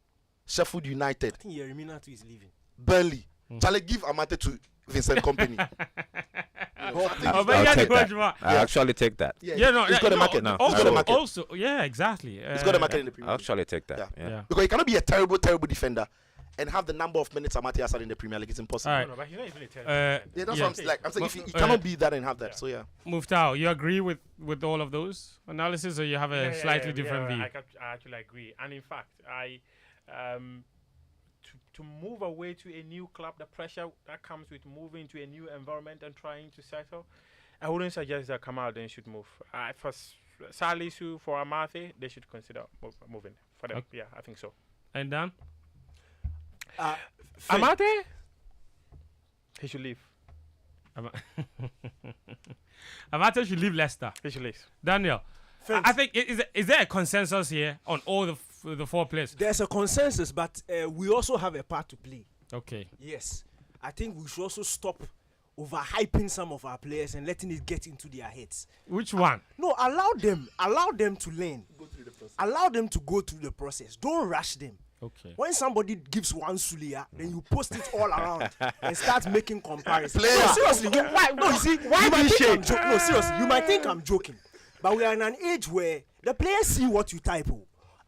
Sheffield United, I think Yeremina too is leaving. Burnley. Shall I give Amate to Vincent Company? Oh, but I'll he had take to go that. to I'll actually take that. Yeah, no, he's got a market. no. He's got a Also, market. also, yeah, exactly. He's got a market in the Premier I'll League. actually take that. Yeah. Yeah. Yeah. Because he cannot be a terrible defender and have the number of minutes Amate has had in the Premier League. It's impossible. All right. No, but he's not even a terrible Uh, Yeah, that's Yeah. what I'm saying. Like, I'm saying if he But, cannot be that and have that. So yeah. Muftawu, you agree with all of those analysis, or you have a slightly different view? I actually agree, and in fact, to move away to a new club, the pressure that comes with moving to a new environment and trying to settle, I wouldn't suggest that Kamaldeen should move. For Salisu, for Amate, they should consider moving for them. Okay. Yeah, I think so. And Dan? Amate, he should leave. Amate should leave Leicester. He should leave. Daniel, I think is there a consensus here on all the 4 players? There's a consensus, but we also have a part to play. Okay. Yes, I think we should also stop overhyping some of our players and letting it get into their heads. Which one? No, allow them to learn. Allow them to go through the process. Don't rush them. Okay. When somebody gives one sulia, then you post it all around and start making comparisons. Player. No, seriously, why do you think no, seriously, you might think I'm joking, but we are in an age where the players see what you type.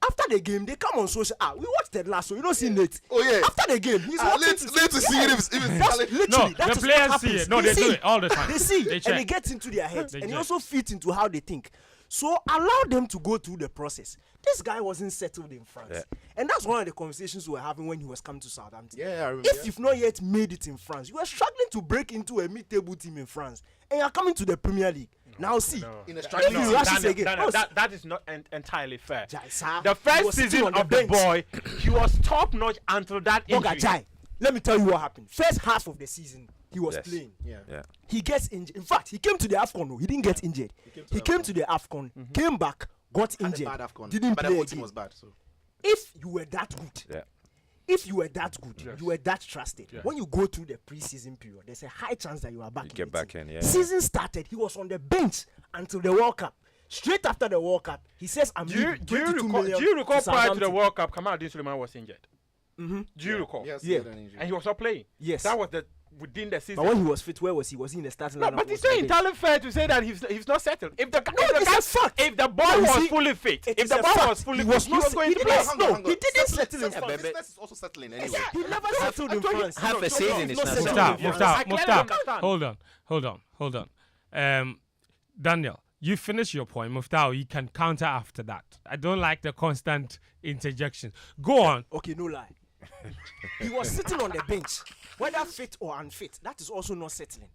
After the game, they come on social. We watched Ted Lasso. You don't see Nate. Oh yeah. After the game, he's watching Let's see if it's literally, No, that the is players what see happens. it. No, they do it all the time. They see, They and check. it gets into their heads, They and it check. also fits into how they think. So allow them to go through the process. This guy wasn't settled in France, Yeah. and that's one of the conversations we were having when he was coming to Southampton. Yeah, I remember. If you've not yet made it in France, you are struggling to break into a mid-table team in France, and you're coming to the Premier League. Now see, in a if struggling you team. rush it again, That is not entirely fair. Jai, sir, The he first was sitting season on the of the bench. boy, he was top notch until that Boga injury. Jai, let me tell you what happened. First half of the season, he was Yes. playing. Yeah. He gets injured. In fact, he came to the AFCON. No, he didn't get injured. He came to the AFCON, came back, got Had a injured, bad AFCON. didn't But the play whole team again. was bad. So If you were that good, Yeah. if you were that good, Yes. you were that trusted. Yeah. When you go through the preseason period, there's a high chance that you are back. You in get the back team. in, yeah. Season started, he was on the bench until the World Cup. Straight after the World Cup, he says, "I'm Do you, leaving do, you 22 recall, million do you recall prior to the Southampton." World Cup, Kamal Din Suleiman was injured? Mm-hmm. Do you recall? yes, Yeah. he had an injury. And he was not playing. Yes. That was within the season. But when he was fit, where was he? Was he in the starting No, lineup? but or it's was not he on the bench? entirely fair to say that he's not settled. If the it's a fact. if the boy No, you was see, fully fit, It if is the a boy fact. was fully He fit, was he was not- going he to didn't- play. Hang on, hang on. he didn't settle in Yeah, France. business is also settling anyway. He never settled in France. half a season is not settled settled. in Muftaw, France. I clearly Muftaw, understand. hold on. Daniel, you finish your point. Muftaw, you can counter after that. I don't like the constant interjection. Go on. Okay, no lie. He was sitting on the bench, whether fit or unfit. That is also not settling.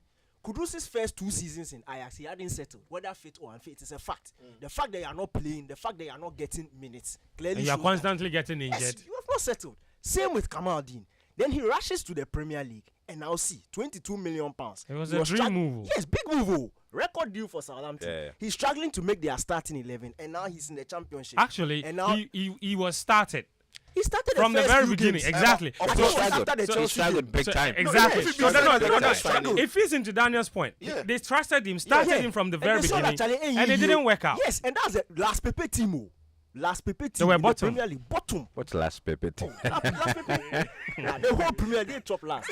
Kudus's first 2 seasons in Ajax, he hadn't settled. Whether fit or unfit, it's a fact. The fact that you are not playing, the fact that you are not getting minutes, clearly And you are shows that. constantly getting Yes, injured. you have not settled. Same with Kamal Dean. Then he rushes to the Premier League, and now see, £22 million. It was He a dream strugg- move. Yes, big move. Record deal for Southampton. Yeah. He's struggling to make their starting 11, and now he's in the Championship. Actually, and now he was started he started from the first very few beginning. games. Exactly. I think So- it was after the so- He Chelsea struggled game. big So- time. exactly. Yeah, So no, struggled. it fits into Daniel's point. Yeah. They trusted him, started him from the And very they saw beginning, that, Charlie, and it didn't work out. Yes, and that's the last Pepe team. Last Pepe team. were in the bottom. Premier League, bottom. What's last Pepe team? Last Pepe. Nah, the whole Premier League top last.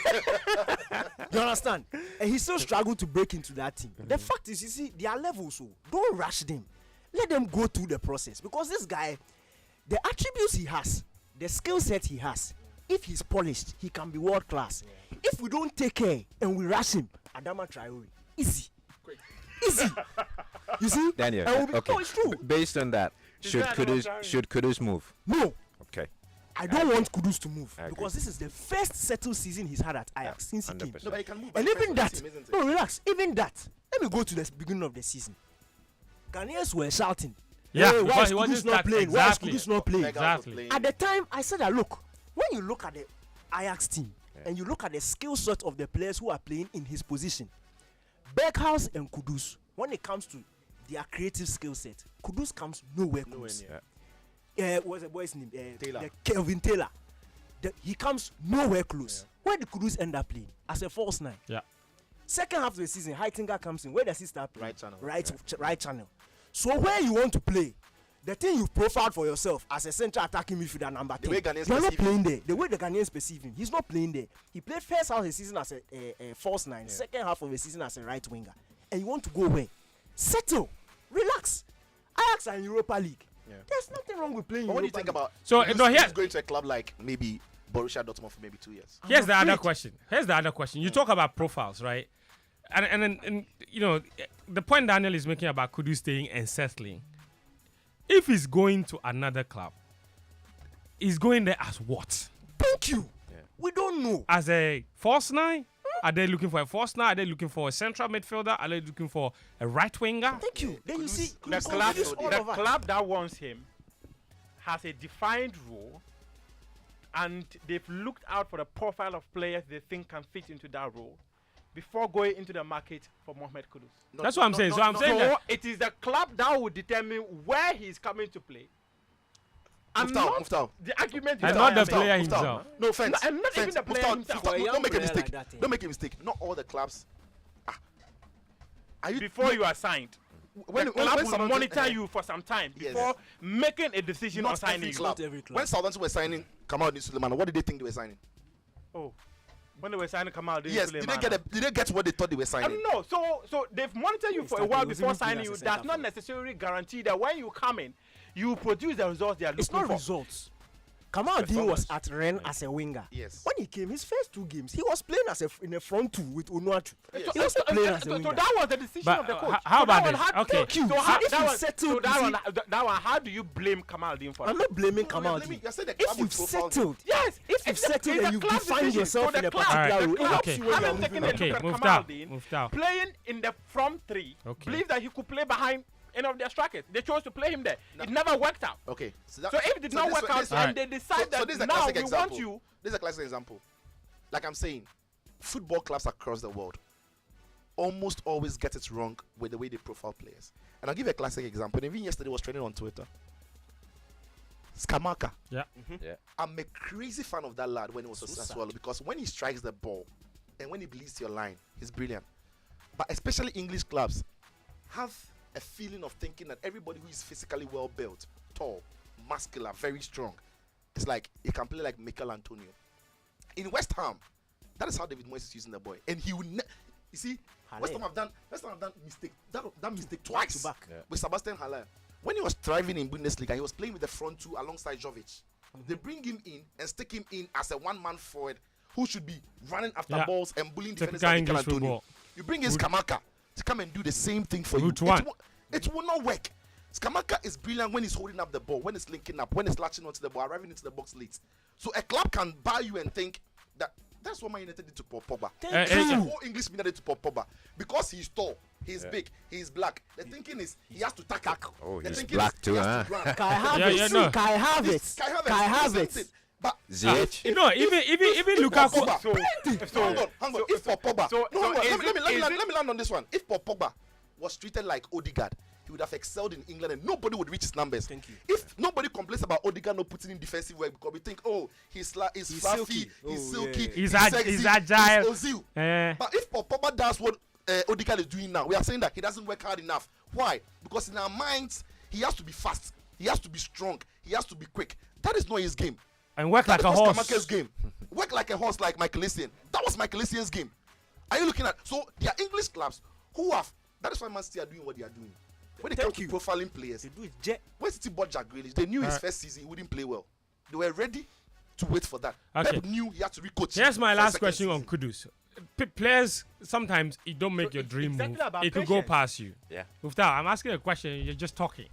You understand? And he still struggled to break into that team. The fact is, you see, they are levels. So don't rush them. Let them go through the process, because this guy, the attributes he has, the skill set he has, if he's polished, he can be world class. If we don't take care and we rush him, Adama Traore, easy. You see? Daniel, And we'll be- okay. No, it's true. Based on that, should that Kudus Adama Traore? should Kudus move? No, Okay. I don't want Kudus to move, I agree. because this is the first settled season he's had at Ajax since he came. 100%. No, but he can move. And by the even first that, team, isn't it? no, relax. Even that, let me go to the beginning of the season. Ghanaians were shouting, Yeah, "Hey, why because is he wasn't Kudus not start- playing? exactly. Why is Kudus not playing?" Mega was Exactly. playing. At the time, I said that, look, when you look at the Ajax team and you look at the skill set of the players who are playing in his position, Berghaus and Kudus, when it comes to their creative skill set, Kudus comes nowhere close. What's the boy's name? Taylor. Kelvin Taylor. He comes nowhere close. Where did Kudus end up playing? As a false 9. Yeah. Second half of the season, Heitinga comes in. Where does he start playing? Right channel. Right channel. So where you want to play, the thing you've profiled for yourself as a central attacking midfielder number 10, way Ghanaians you're not perceive him. playing there. The way the Ghanaians perceive him, he's not playing there. He played first half of the season as a false 9, second half of the season as a right winger. And you want to go where? Settle. Relax. Ajax are in Europa League. Yeah. There's nothing wrong with playing But what do you Europa think League. about? So, Kudus- no, here- Kudus going to a club like maybe Borussia Dortmund for maybe 2 years. Here's the other afraid. question. You talk about profiles, right? And you know, the point Daniel is making about Kudus staying and settling. If he's going to another club, he's going there as what? Thank you. We don't know. As a false 9? Are they looking for a false 9? Are they looking for a central midfielder? Are they looking for a right winger? Thank you. Then you see, The Kudus club, contributes all the of us. club that wants him has a defined role, and they've looked out for the profile of players they think can fit into that role, before going into the market for Mohamed Kudus. That's what I'm saying. So I'm saying that it is the club that will determine where he's coming to play. And Muftawu. the argument and is not the Muftawu. player Muftawu. himself. No offense. And not even Offense. the player Muftawu, himself. Muftawu, For a young don't make a player mistake. like that, Don't make a mistake. Not all the clubs. Are you Before you are signed. when The club will Southampton- monitor you for some time Yes. before making a decision on Not signing every you. club. Not every club. When Southampton were signing Kamal Suleiman, what did they think they were signing? Oh, when they were signing Kamal, Yes, did they get what they thought they were I signing? don't know. So they've monitored you He for a while started- he was before even playing signing as you. a Does centre not forward. necessarily guarantee that when you come in, you produce the results they are It's looking not for. results. Kamaldeen was at Rennes as a winger. Yes. When he came, his first 2 games, he was playing as in a front 2 with Onuatu. Yes. He was playing as a So winger. that was the decision But, of the coach. how So about that one this? had- Okay. Thank you. So So how, if that you one, settled, so that you one, see- that one, how do you blame Kamaldeen for I'm that? not blaming No, no, Kamaldeen. you said the If club you've will profile settled, Yes, if you've settled and you've defined yourself in a particular Alright. role, it helps Okay. you when you're Having moving taken a on. Okay, look at Muftawu, Kamaldeen, Muftawu. playing in the front 3, Okay. believe that he could play behind any of their strikers. They chose to play him there. It never worked out. Okay. So if it did not work out Alright. and they decide so this is a that now classic we example. want you, This is a classic example. Like I'm saying, football clubs across the world almost always get it wrong with the way they profile players. And I'll give you a classic example. And even yesterday was trending on Twitter. Skamaka. Yeah. Yeah. I'm a crazy fan of that lad when he was a So Sassuolo because when he strikes the ball and when he bleeds your line, he's brilliant. But especially English clubs have a feeling of thinking that everybody who is physically well built, tall, muscular, very strong, it's like he can play like Mikel Antonio. In West Ham, that is how David Moyes is using the boy, and he will. You see, West Ham have done mistake. That mistake twice back. Yeah. with Sebastian Haller. When he was thriving in Bundesliga, he was playing with the front 2 alongside Jovic. They bring him in and stick him in as a one-man forward who should be running after Yeah. balls and bullying defenders Typical like Mikel English Antonio. football. You bring in Skamaka to come and do the same thing for Route you. one. It will not work. Skamaka is brilliant when he's holding up the ball, when he's linking up, when he's latching onto the ball, arriving into the box late. So a club can buy you and think that that's what Man United did to Paul Pogba. Thank That's you. what all English media did to Paul Pogba. Because he's tall, he's big, he's black. The thinking is he has to tackle. Oh, The he's thinking black is too, he has huh? to run. Kai Havertz. Yeah, yeah, no. Kai Havertz. Kai Havertz. Kai the same Havertz. thing. But ZH. You know, even Lukaku. Pogba, So- hang on. If Paul Pogba, so no, hang on, is let me it- let me land on this one. If Paul Pogba was treated like Odegaard, he would have excelled in England and nobody would reach his numbers. Thank you. If nobody complains about Odegaard not putting in defensive work because we think, oh, he's fluffy, silky. he's Oh, silky, yeah. He's sexy, he's agile. he's Ozil. Eh. But if Paul Pogba does what Odegaard is doing now, we are saying that he doesn't work hard enough. Why? Because in our minds, he has to be fast, he has to be strong, he has to be quick. That is not his game. And work like That a is horse. Skamaka's game. Work like a horse, like Michael Essien. That was Michael Essien's game. Are you looking at? So there are English clubs who have. That is why Man City are doing what they are doing. When it comes to profiling players, They do it jet. when City bought Jack Grealish, they knew his Alright. first season he wouldn't play well. They were ready to wait for that. Okay. Pep knew he had to recoach. Here's my for last second question on season. Kudus. Players sometimes it don't make So your it's dream exactly move. about It could go patience. past you. Yeah. Muftawu, I'm asking a question. You're just talking.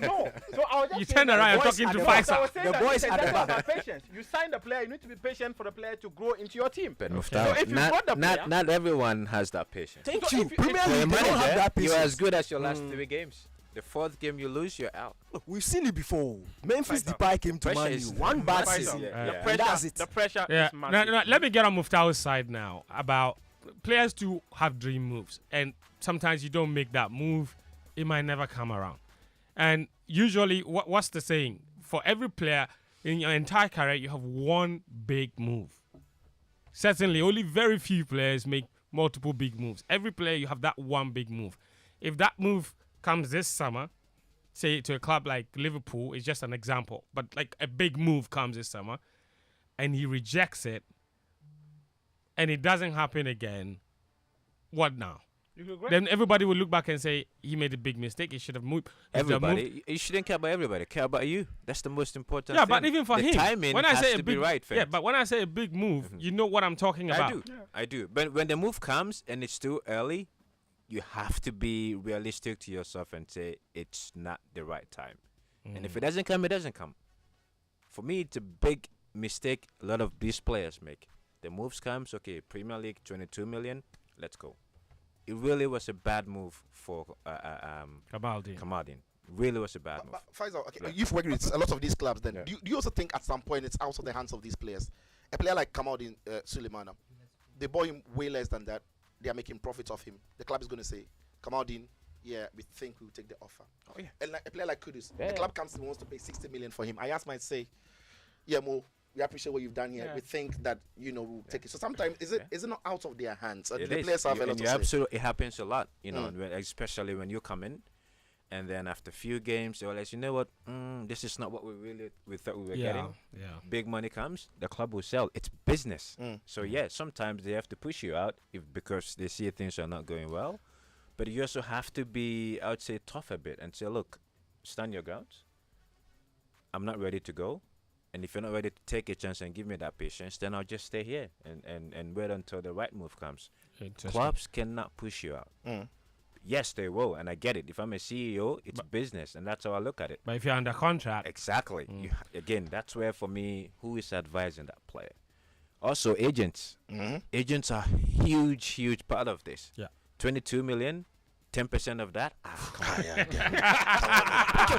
No. So I was just You saying turn that around and the boys talking at to the back. So I Faisal. was saying The that boys it's at the exactly back. about patience. You sign the player, you need to be patient for the player to grow into your team. But So Muftawu, if you got the player- not everyone has that patience. Thank So you. if you- Premier if League, you- they don't have that You're patience. as good as your last 3 games. The 4th game you lose, you're out. Look, we've seen it before. Memphis Faisal. Depay came to Pressure Man is- U. One bad Faisal, season. Yeah, the yeah. pressure, That's it. the pressure Yeah. is No, massive. no, let me get on Muftawu's side now about players to have dream moves, and sometimes you don't make that move, it might never come around. And usually, what's the saying? For every player in your entire career, you have one big move. Certainly, only very few players make multiple big moves. Every player, you have that one big move. If that move comes this summer, say to a club like Liverpool, it's just an example, but like a big move comes this summer, and he rejects it, and it doesn't happen again, what now? You regret Then everybody will look back and say he made a big mistake. He should have moved. He should have moved. Everybody, you shouldn't care about everybody. Care about you. That's the most important Yeah, thing. but even for the him, timing when I has say to a be big, right. yeah, Fence. but when I say a big move, you know what I'm talking about. I do. I do. But when the move comes and it's too early, you have to be realistic to yourself and say it's not the right time. And if it doesn't come, it doesn't come. For me, it's a big mistake a lot of these players make. The moves comes, okay, Premier League, 22 million, let's go. It really was a bad move for Kamaldeen. Kamaldeen. Really was a bad move. But Faisal, okay, Yeah. you've worked with a lot of these clubs. Then Yeah. do you also think at some point it's out of the hands of these players? A player like Kamaldeen Sulemana, they bought him way less than that. they are making profit off him, the club is going to say, Kamaldeen, yeah, we think we'll take the offer. Oh, yeah. And like a player like Kudus, Yeah. the club comes and wants to pay 60 million for him. I asked my say, yeah, Mo, we appreciate what you've done here. Yeah. We think that, we'll take it. So sometimes, is it not out of their hands? It The is. players have a lot And to you say. absolutely, it happens a lot, especially when you come in, and then after a few games, they'll let you know what, this is not what we thought we were getting. Yeah. Big money comes, the club will sell. It's business. Mm. So yeah, sometimes they have to push you out because they see things are not going well. But you also have to be, I would say, tough a bit and say, look, stand your grounds. I'm not ready to go. And if you're not ready to take a chance and give me that patience, then I'll just stay here and wait until the right move comes. Clubs cannot push you out. Mm. Yes, they will, and I get it. If I'm a CEO, it's business, and that's how I look at it. But if you're under contract, Exactly. Again, that's where, for me, who is advising that player? Also, agents. Mhm. Agents are a huge part of this. Yeah. 22 million, 10% of that. Come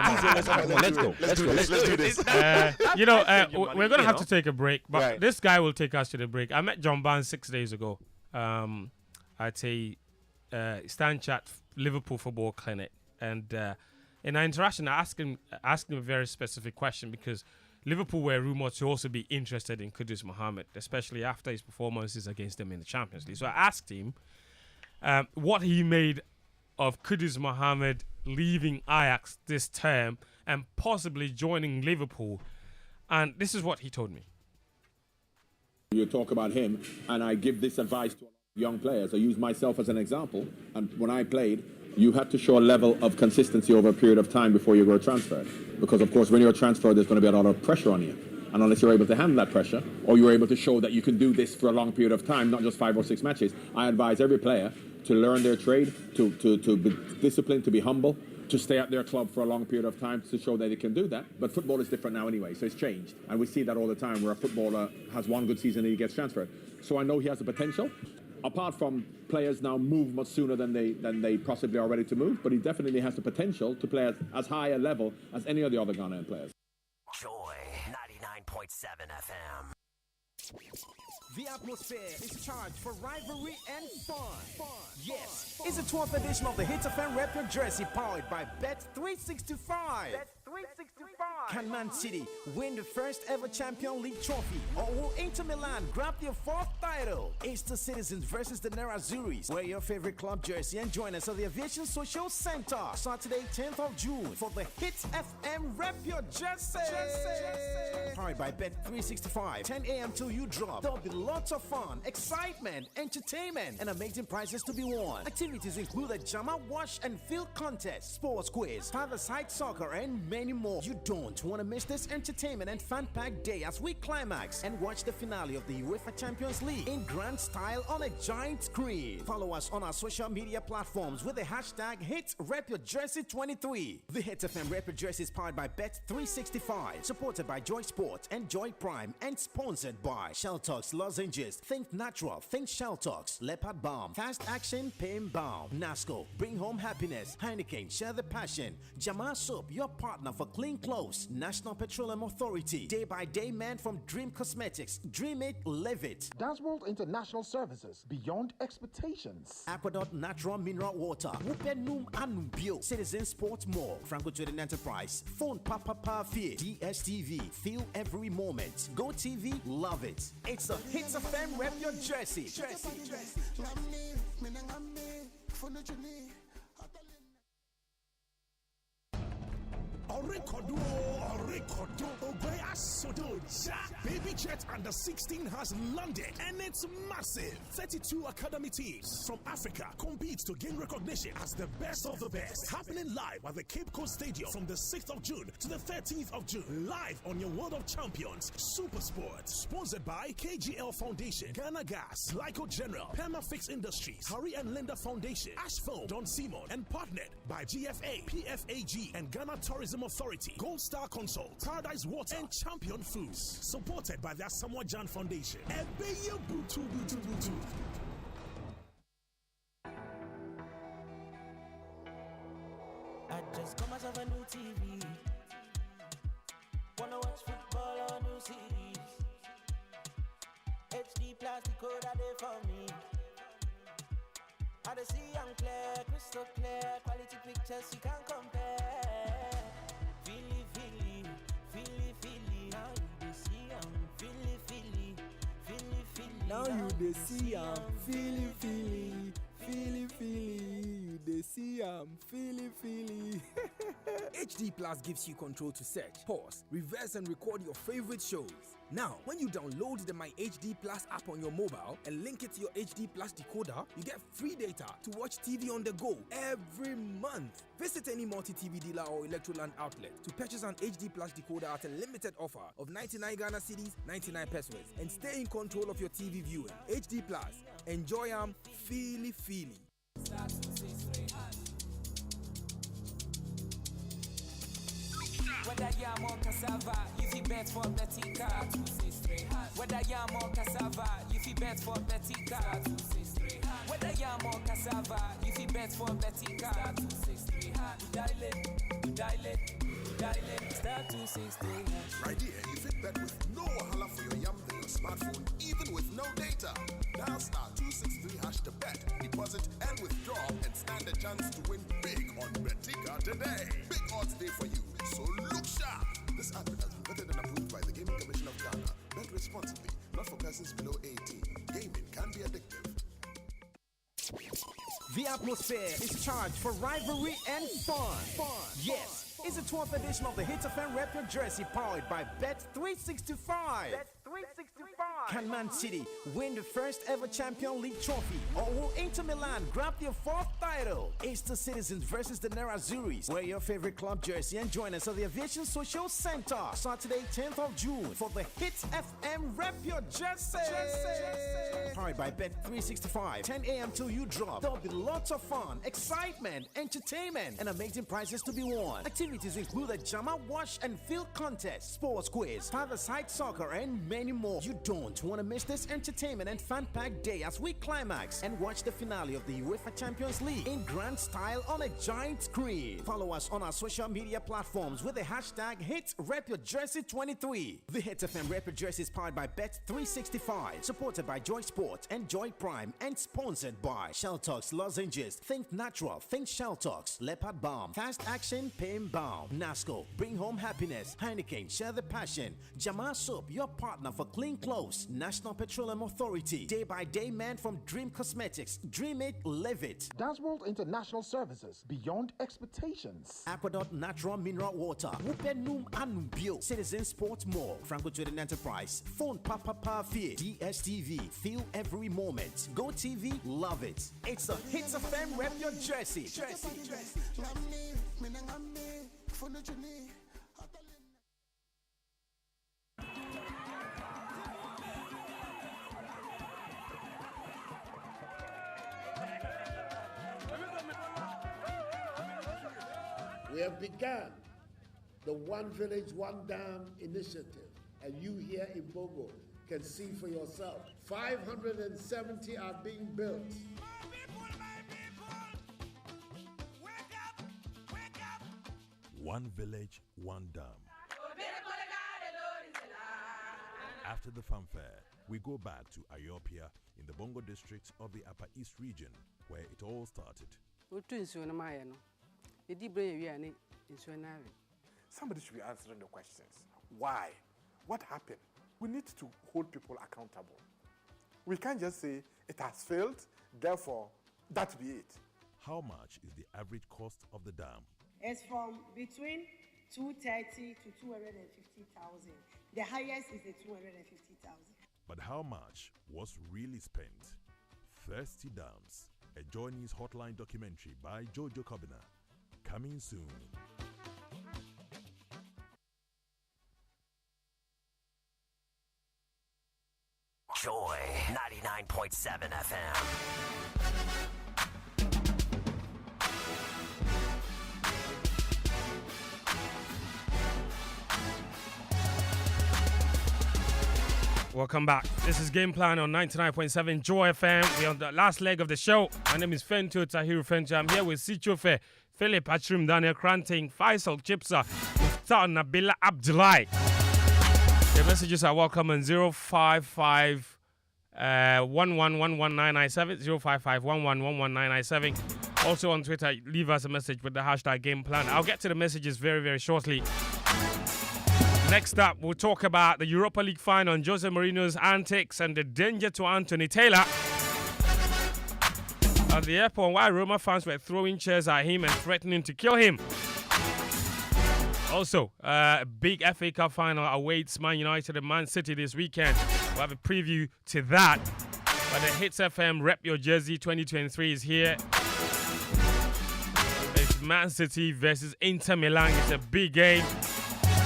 on. Let's go. Let's do this. we're going to have to take a break, but Right. this guy will take us to the break. I met John Barnes 6 days ago at a Stand Chat Liverpool football clinic. And in our interaction, I asked him a very specific question because Liverpool were rumoured to also be interested in Kudus Mohammed, especially after his performances against them in the Champions League. So I asked him what he made of Kudus Mohammed leaving Ajax this term and possibly joining Liverpool. And this is what he told me. You talk about him, and I give this advice to young players. I use myself as an example. And when I played, you had to show a level of consistency over a period of time before you were transferred. Because, of course, when you're transferred, there's going to be a lot of pressure on you. And unless you're able to handle that pressure, or you're able to show that you can do this for a long period of time, not just 5 or 6 matches, I advise every player to learn their trade, to be disciplined, to be humble, to stay at their club for a long period of time to show that they can do that. But football is different now anyway, so it's changed. And we see that all the time where a footballer has one good season and he gets transferred. So I know he has the potential. Apart from players now move much sooner than they possibly are ready to move, but he definitely has the potential to play at as high a level as any of the other Ghanaian players. Joy 99.7 FM. The atmosphere is charged for rivalry and fun. Yes, it's the 12th edition of the Hit FM Rep Your Jersey powered by Bet365. Can Man City win the first ever Champions League trophy, or will Inter Milan grab their 4th title? It's the Citizens versus the Nerazzurris. Wear your favorite club jersey and join us at the Aviation Social Center Saturday 10th of June for the Hit FM Rep Your Jersey. Powered by Bet365, 10 a.m. till you drop. There'll be lots of fun, excitement, entertainment, and amazing prizes to be won. Activities include a Jama Wash and Field contest, sports quiz, five-a-side soccer, and many more. You don't want to miss this entertainment and fun-packed day as we climax and watch the finale of the UEFA Champions League in grand style on a giant screen. Follow us on our social media platforms with the hashtag HitRepYourJersey23. The Hit FM Rep Your Jersey is powered by Bet365, supported by Joy Sports and Joy Prime, and sponsored by Shell Talks Lozenges. Think natural, think Shell Talks. Leopard Balm, Fast Action Pain Balm. Nasco, bring home happiness. Heineken, share the passion. Jama Soap, your partner for clean clothes. National Petroleum Authority, Day by Day Man from Dream Cosmetics. Dream it, live it. Dashboard International Services, beyond expectations. Aquadot Natural Mineral Water. Wupenum Anumbio. Citizen Sports Mall. Franco Trading Enterprise. Phone Papa Fear. DSTV. Feel every moment. Go TV, love it. It's a Hits FM Rep Your Jersey. Baby Jet Under 16 has landed, and it's massive. 32 academy teams from Africa compete to gain recognition as the best of the best. Happening live at the Cape Coast Stadium from the 6th of June to the 13th of June. Live on your World of Champions Super Sport. Sponsored by KGL Foundation, Ghana Gas, Lyco General, Permafix Industries, Harry and Linda Foundation, Ashford, Don Simon, and partnered by GFA, PFAG, and Ghana Tourism Authority, Gold Star Consult, Paradise Water, and Champion Foods. Supported by the Samoa Jan Foundation. I just got myself a new TV. Wanna watch football on new series. HD plastic code are there for me. I dey see I'm clear, crystal clear, quality pictures you can't compare. Feely, feely, feely, feely, now you dey see I'm feely, feely, feely, feely. Now you dey see I'm feely, feely, feely, feely. You dey see I'm feely, feely. HD Plus gives you control to search, pause, reverse, and record your favorite shows. Now, when you download the My HD Plus app on your mobile and link it to your HD Plus decoder, you get free data to watch TV on the go every month. Visit any multi-TV dealer or Electroland outlet to purchase an HD Plus decoder at a limited offer of 99 Ghana cedis, 99 pesos, and stay in control of your TV viewing. HD Plus. Enjoy feely, feely. Whether yam or cassava, you fi bet for Betika. Whether yam or cassava, you fi bet for Betika. Whether yam or cassava, you fi bet for Betika. Dial it, star 263. Right here, you fit bet with no wahala for your yam than your smartphone, even with no data. Dial star 263 hash to bet, deposit and withdraw, and stand a chance to win big on Betika today. Big odds day for you, so look sharp. This advert has been vetted and approved by the Gaming Commission of Ghana. Bet responsibly, not for persons below 18. Gaming can be addictive. The atmosphere is charged for rivalry and fun. Yes, it's the 12th edition of the Hit FM Rep Your Jersey powered by Bet365. Can Man City win the first ever Champions League trophy, or will Inter Milan grab their 4th title? It's the Citizens versus the Nerazzurris. Wear your favorite club jersey and join us at the Aviation Social Center Saturday 10th of June for the Hit FM Rep Your Jersey. Powered by Bet365, 10 a.m. till you drop. There'll be lots of fun, excitement, entertainment, and amazing prizes to be won. Activities include a Jama Wash and Field contest, sports quiz, five-a-side soccer, and many more. You don't want to miss this entertainment and fun-packed day as we climax and watch the finale of the UEFA Champions League in grand style on a giant screen. Follow us on our social media platforms with the hashtag HitRepYourJersey23. The Hit FM Rep Your Jersey is powered by Bet365, supported by Joy Sports and Joy Prime, and sponsored by Shell Talks Lozenges, Think Natural, Think Shell Talks, Leopard Balm, Fast Action Pain Balm, Nasco, Bring Home Happiness, Heineken, Share the Passion, Jamal Soap, your partner for clean clothes, National Petroleum Authority, Day by Day Man from Dream Cosmetics, Dream It, Live It, World International Services, beyond expectations. Aquadot Natural Mineral Water, Wupenum Anumbio, Citizen Sports Mall, Franco Trading Enterprise, Phone Papa Fear, DSTV, feel every moment. Go TV, love it. It's a Hits FM Rep Your Jersey. We have begun the One Village, One Dam initiative, and you here in Bogo can see for yourself. 570 are being built. One Village, One Dam. After the fanfare, we go back to Ayopia in the Bongo district of the Upper East region, where it all started. Somebody should be answering the questions. Why? What happened? We need to hold people accountable. We can't just say it has failed, therefore that be it. How much is the average cost of the dam? It's from between 230 to 250,000. The highest is the 250,000. But how much was really spent? Thirsty Dams, a Johnny's Hotline documentary by Jojo Kobina. Coming soon. Joy 99.7 FM. Welcome back. This is Gameplan on 99.7 Joy FM. We're on the last leg of the show. My name is Fentuo, tahiru Fentuo. I'm here with Sitsofe Philip, Atsrim Koranteng, Faisal Chibsah, Muftawu Nabila Abdulai. The messages are welcome on 055 11119997 05511119997. Also on Twitter, leave us a message with the hashtag Gameplan. I'll get to the messages very, very shortly. Next up, we'll talk about the Europa League final and Jose Mourinho's antics and the danger to Anthony Taylor at the airport, while Roma fans were throwing chairs at him and threatening to kill him. Also, a big FA Cup final awaits Man United and Man City this weekend. We'll have a preview to that. But the Hits FM Rep Your Jersey 2023 is here. It's Man City versus Inter Milan. It's a big game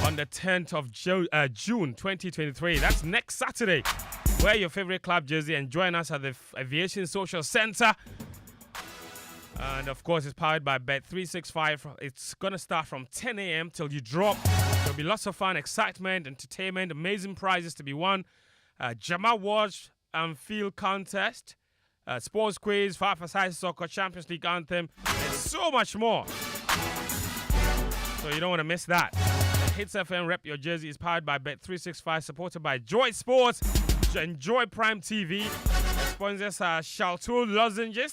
on the 10th of June 2023. That's next Saturday. Wear your favorite club jersey and join us at the Aviation Social Center. And of course, it's powered by Bet365. It's going to start from 10 a.m. till you drop. There'll be lots of fun, excitement, entertainment, amazing prizes to be won. Jama Watch and Field Contest, sports quiz, 5-a-side soccer, Champions League anthem, and so much more. So you don't want to miss that. The Hits FM Rep Your Jersey is powered by Bet365, supported by Joy Sports and Joy Prime TV. The sponsors are Shaltool Lozenges.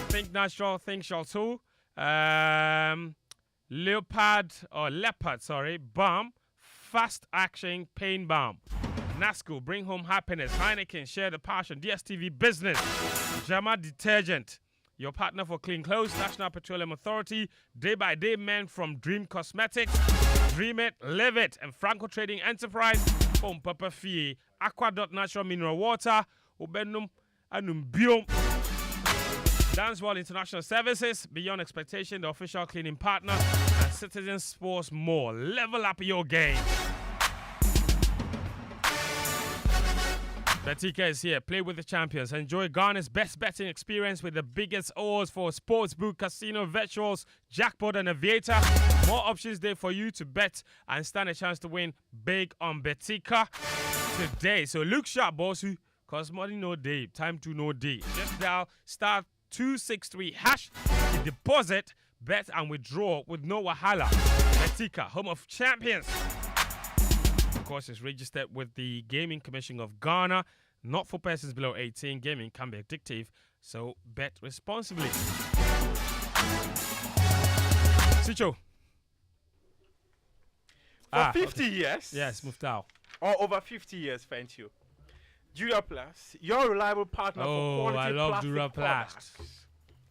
Think Natural, Think Shaltool. Leopard, Balm. Fast Action Pain Balm. Nasco, bring home happiness. Heineken, share the passion. DSTV Business. Jama Detergent, your partner for clean clothes. National Petroleum Authority. Day by Day Men from Dream Cosmetics. Dream It, Live It. And Franco Trading Enterprise. Home Papa Fie. Aqua Natural Mineral Water. Ubenum Anum Biom. Dancewall International Services, Beyond Expectation, the official cleaning partner, and Citizen Sports More. Level up your game. Betika is here. Play with the champions. Enjoy Ghana's best betting experience with the biggest odds for sportsbook, casino, virtuals, jackpot, and aviator. More options there for you to bet and stand a chance to win big on Betika today. So look sharp, bossu, cause money no day, time to no day. Just dial star 263 hash to deposit, bet and withdraw with no wahala. Betika, home of champions. Of course, it's registered with the Gaming Commission of Ghana. Not for persons below 18. Gaming can be addictive, so bet responsibly. Sicho. For 50 years. Yes, Muftawu. Or over 50 years, Fentuo. Duraplast, your reliable partner for quality I love plastic Duraplast. products,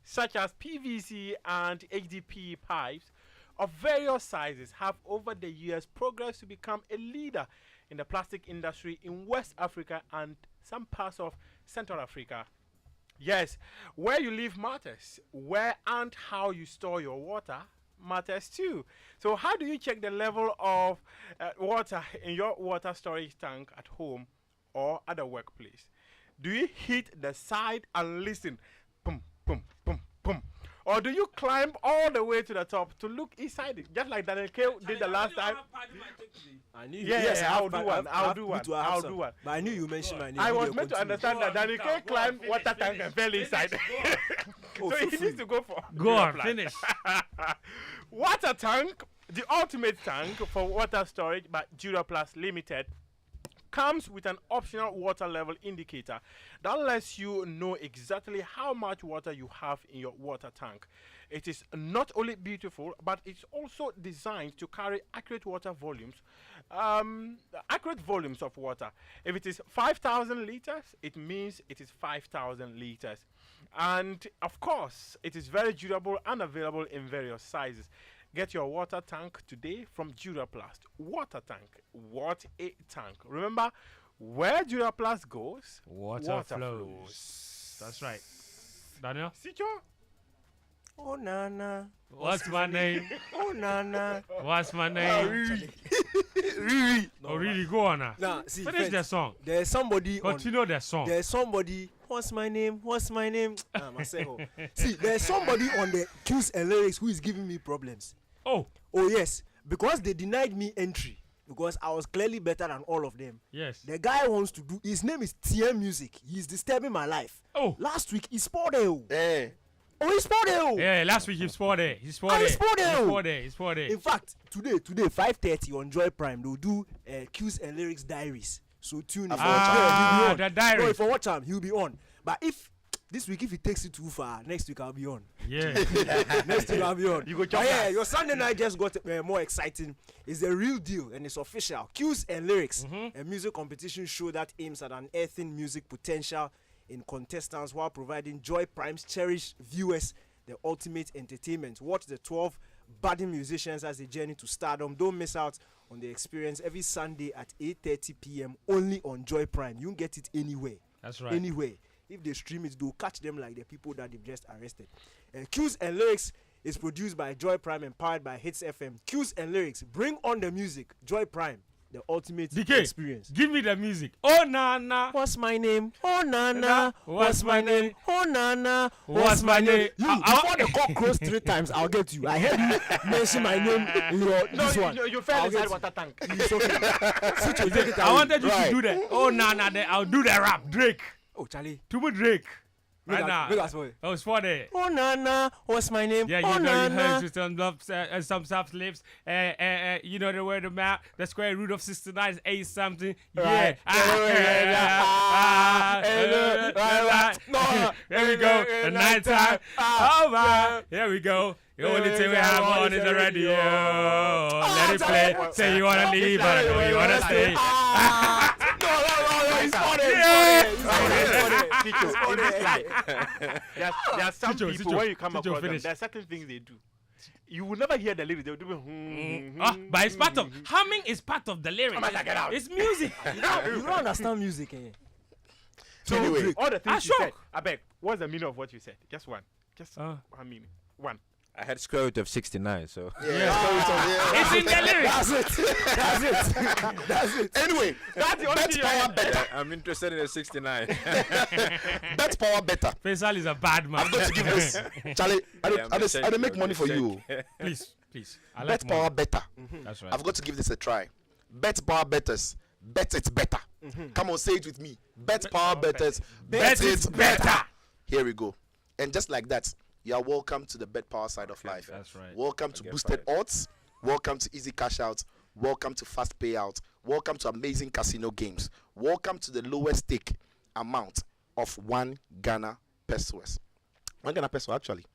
such as PVC and HDPE pipes of various sizes, have over the years progressed to become a leader in the plastic industry in West Africa and some parts of Central Africa. Yes, where you live matters. Where and how you store your water matters too. So how do you check the level of water in your water storage tank at home or at the workplace? Do you hit the side and listen? Boom, boom, boom, boom. Or do you climb all the way to the top to look inside it? Just like Daniel K did the last time. I knew I'll do one. I'll do one. But I knew you mentioned my name. I was meant to understand that Daniel K climbed water tank and fell inside. So he needs to go for. Go on, finish. Water tank, the ultimate tank for water storage by Duraplast Limited, comes with an optional water level indicator that lets you know exactly how much water you have in your water tank. It is not only beautiful, but it's also designed to carry accurate water volumes, accurate volumes of water. If it is 5,000 liters, it means it is 5,000 liters. And of course, it is very durable and available in various sizes. Get your water tank today from Duraplast. Water tank. What a tank. Remember, where Duraplast goes, water flows. That's right. Daniel? Sicho? Oh, Nana. What's my name? Oh, Nana. What's my name? Riri. Oh, really? Go on now. Nah, see, finish the song. There's somebody. Continue the song. There's somebody. What's my name? What's my name? See, there's somebody on the cues and lyrics who is giving me problems. Oh, yes, because they denied me entry because I was clearly better than all of them. Yes. The guy wants to do. His name is TM Music. He's disturbing my life. Oh. Last week he spotted. Oh, he spotted. Yeah, last week he spotted. He spotted. He spotted. In fact, today 5:30 on Joy Prime they'll do Q's and Lyrics Diaries. So tune in. After watch am. Yeah, he'll be on. The diary. No, if I watch him, he'll be on. But if this week, if he takes it too far, next week I'll be on. Yeah. Next week I'll be on. You go But jump. yeah, your Sunday night just got more exciting. It's the real deal and it's official. Cues and Lyrics, a music competition show that aims at unearthing music potential in contestants while providing Joy Prime's cherished viewers the ultimate entertainment. Watch the 12 budding musicians as they journey to stardom. Don't miss out on the experience every Sunday at 8:30 p.m. only on Joy Prime. You can get it anywhere. That's right. Anywhere. If they stream it, they'll catch them like the people that they've just arrested. Cues and Lyrics is produced by Joy Prime and powered by Hits FM. Cues and Lyrics, bring on the music. Joy Prime, the ultimate DK, experience. give me the music. Oh Nana, What's my name? Oh Nana. What's my name? Oh Nana. What's my name? You, before the cock crows 3 times, I'll get you. I heard you mention my name in your this one. You fell I'll inside get water tank. you. It's okay. Sit your take it I away. wanted you Right. to do that. Oh Nana, then I'll do the rap. Drake, Oh, Charlie. to me Drake. Make Right us- now. make us for it. Oh, it's funny. Oh Nana. What's my name? Yeah, oh you know, you Nana. heard some soft lips. You know the word of mouth. The square root of 69 is 8 something. Yeah. There we go. The night time. Over. Here we go. The only thing we have on is the radio. Let it play. Say you wanna leave, but I know you wanna stay. He's funny. Chicho, in this life, there are some Chicho, people Chicho, when you come Chicho, across them, finish. there are certain things they do. You will never hear the lyrics. They'll do. But it's part of humming is part of the lyrics. Come on, get out. It's music. You don't understand music, eh? So anyway, All the things Ah, you said. shock. I beg. What's the meaning of what you said? Just one. Just one meaning. One. I had square root of 69, so. It's in the lyrics. That's it. Anyway, That's the only bet thing power better. I'm interested in the 69. Bet power better. Faisal is a bad man. I'm going to give this. Charlie, I Yeah, don't make money for you. Please. I like Bet power better. That's right. I've got to give this a try. Bet power betters. Bet it's better. Come on, say it with me. Bet power betters. Bet it's better. Here we go. And just like that, you are welcome to the bet power side of life. That's right. Welcome to get boosted fired. odds. Welcome to easy cash out. Welcome to fast payout. Welcome to amazing casino games. Welcome to the lowest stake amount of 1 Ghana pesos. 1 Ghana peso actually.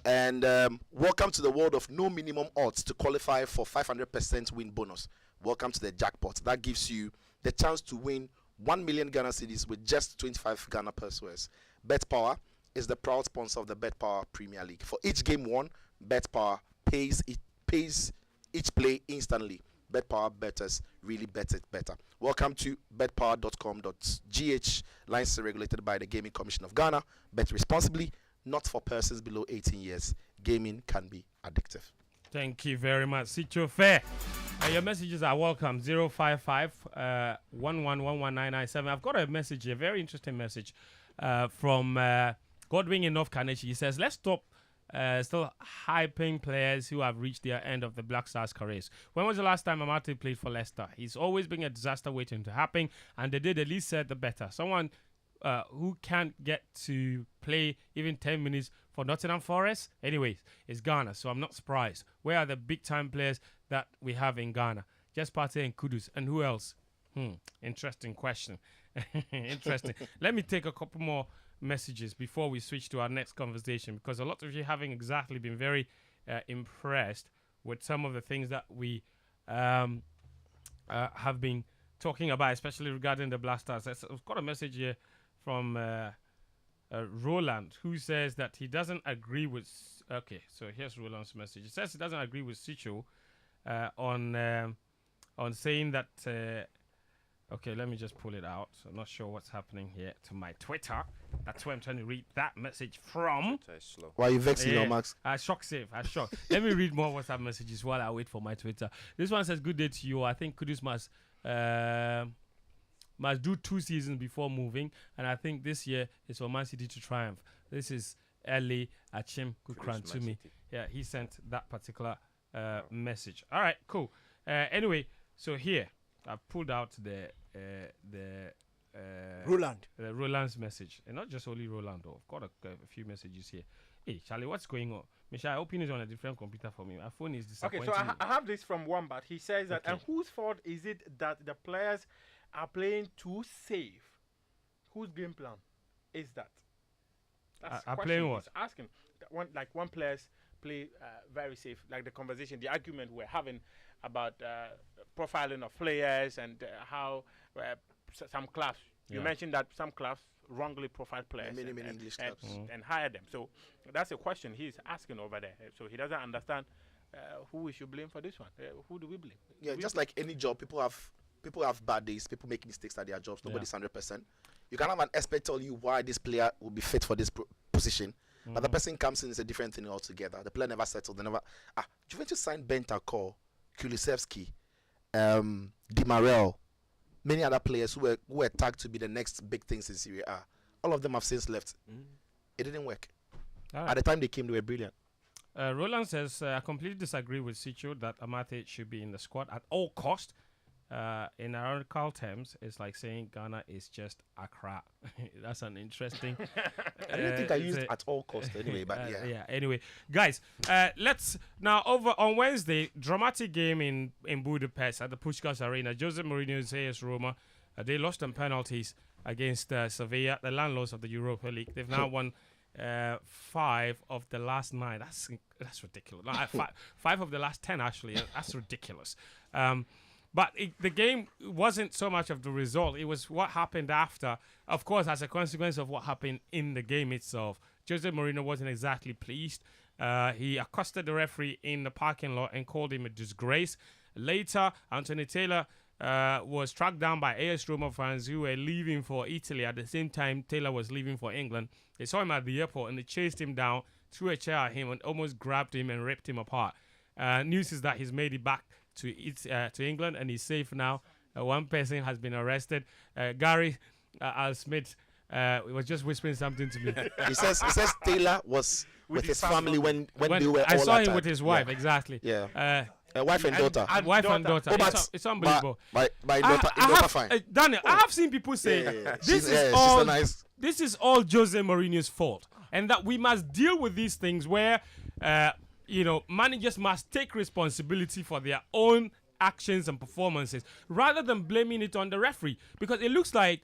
And welcome to the world of no minimum odds to qualify for 500% win bonus. Welcome to the jackpot. That gives you the chance to win 1 million Ghana cedis with just 25 Ghana pesos. Bet Power is the proud sponsor of the Bet Power Premier League. For each game won, Bet Power pays each play instantly. Bet Power betters really bet it better. Welcome to betpower.com.gh. Lines are regulated by the Gaming Commission of Ghana. Bet responsibly, not for persons below 18 years. Gaming can be addictive. Thank you very much. Sitsofe. Your messages are welcome. 055 111197. I've got a message, a very interesting message from Godwin in North Carnegie. He says, let's stop still hyping players who have reached their end of the Black Stars careers. When was the last time Amate played for Leicester? He's always been a disaster waiting to happen, and they did the least said the better. Someone who can't get to play even 10 minutes for Nottingham Forest. Anyways, it's Ghana, so I'm not surprised. Where are the big-time players that we have in Ghana? Just Partey and Kudus. And who else? Interesting question. Interesting. Let me take a couple more messages before we switch to our next conversation, because a lot of you haven't exactly been very impressed with some of the things that we have been talking about, especially regarding the Black Stars. I've got a message here from Roland, who says that he doesn't agree with... Okay, so here's Roland's message. He says he doesn't agree with Sicho on saying that... okay, let me just pull it out. I'm not sure what's happening here to my Twitter. That's where I'm trying to read that message from. Why are you vexing now, Max? I shock save. Let me read more WhatsApp messages while I wait for my Twitter. This one says, good day to you. I think Kudus must do 2 seasons before moving, and I think this year is for Man City to triumph. This is Eli Atsrim to me. Yeah, he sent that particular message. All right, cool. Anyway, so here I pulled out the Roland's message, and not just only Roland. Though. I've got a few messages here. Hey, Charlie, what's going on? Michelle, I open it on a different computer for me. My phone is disappointing. Okay, so I have this from Wombat. He says that, and whose fault is it that the players are playing too safe, whose game plan is that? That's the Are question playing he's what? asking. One players play very safe, like the conversation, the argument we're having about profiling of players and how some clubs. You mentioned that some clubs wrongly profile players Many English clubs and hire them. So that's a question he's asking over there. So he doesn't understand who we should blame for this one. Who do we blame? Yeah, just like any job, people have bad days. People make mistakes at their jobs. Nobody's 100%. You can have an expert tell you why this player will be fit for this position, but the person comes in is a different thing altogether. The player never settled. They never. Juventus signed Bentancur, Kulusevski, Di Marel, many other players who were tagged to be the next big things in Serie A. All of them have since left. It didn't work. At the time they came, they were brilliant. Roland says, I completely disagree with Sicho that Amate should be in the squad at all cost. In article terms, it's like saying Ghana is just Accra. That's an interesting. I didn't think I used at all cost anyway, but yeah. Anyway, guys, let's now over on Wednesday. Dramatic game in Budapest at the Puskás Arena. Jose Mourinho's AS Roma. They lost on penalties against Sevilla, the landlords of the Europa League. They've now won 5 of the last 9. That's ridiculous. No, 5 of the last 10 actually. That's ridiculous. But the game wasn't so much of the result. It was what happened after. Of course, as a consequence of what happened in the game itself. Jose Mourinho wasn't exactly pleased. He accosted the referee in the parking lot and called him a disgrace. Later, Anthony Taylor was tracked down by AS Roma fans who were leaving for Italy. At the same time, Taylor was leaving for England. They saw him at the airport and they chased him down, threw a chair at him and almost grabbed him and ripped him apart. News is that he's made it back to England and he's safe now. One person has been arrested. Gary Smith was just whispering something to me. He says Taylor was with his family when they were I all saw him attacked. with his wife, exactly. Yeah. Wife and daughter. Wife and daughter. Oh, it's unbelievable. My daughter fine. Daniel, I have seen people say this is all Jose Mourinho's fault, and that we must deal with these things where managers must take responsibility for their own actions and performances rather than blaming it on the referee, because it looks like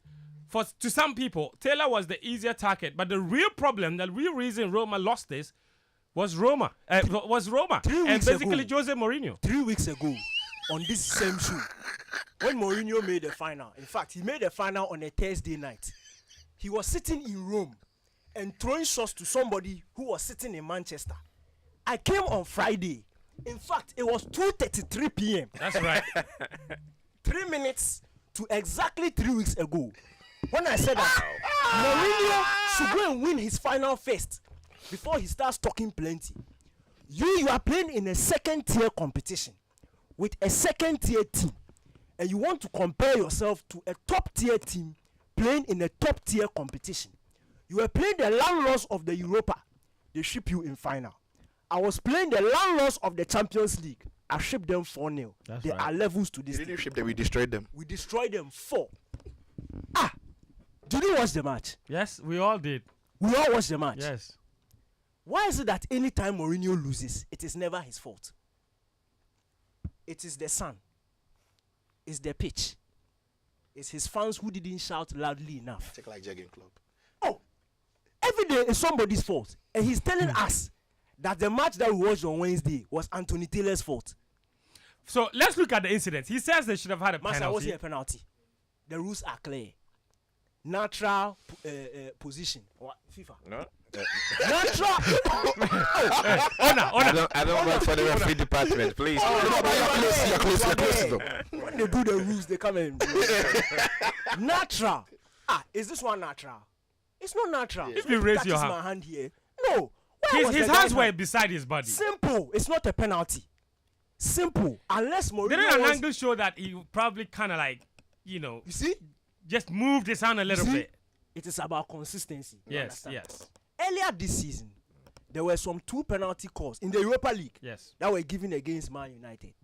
to some people Taylor was the easier target, but the real problem, the real reason Roma lost this was Roma and basically ago, Jose Mourinho. 3 weeks ago on this same show when Mourinho made the final. In fact, he made the final on a Thursday night. He was sitting in Rome and throwing shots to somebody who was sitting in Manchester. I came on Friday. In fact, it was 2:33 p.m. That's right. 3 minutes to exactly 3 weeks ago when I said that Mourinho should go and win his final first before he starts talking plenty. You are playing in a second-tier competition with a second-tier team, and you want to compare yourself to a top-tier team playing in a top-tier competition. You were playing the landlords of the Europa. They ship you in final. I was playing the landlords of the Champions League. I shipped them 4-0. They are levels to this. We didn't ship them, we destroyed them. We destroyed them 4. Did you watch the match? Yes, we all did. We all watched the match. Yes. Why is it that anytime Mourinho loses, it is never his fault? It is the sun. It's the pitch. It's his fans who didn't shout loudly enough. Take like Jogging Club. Oh, every day is somebody's fault. And he's telling us that the match that we watched on Wednesday was Anthony Taylor's fault. So let's look at the incident. He says they should have had a penalty. Master, wasn't a penalty. The rules are clear. Natural position. What? FIFA? No. Natural. I don't work for the referee department, please. You're close. When they do the rules, they come and natural. Is this one natural? It's not natural. If you raise your hand, my hand here. No. His hands were beside his body. Simple. It's not a penalty. Simple. Unless Mourinho didn't an angle show that he probably kind of like, you see, just moved his hand a little bit. It is about consistency. Yes. Earlier this season, there were some 2 penalty calls in the Europa League. Yes. That were given against Man United.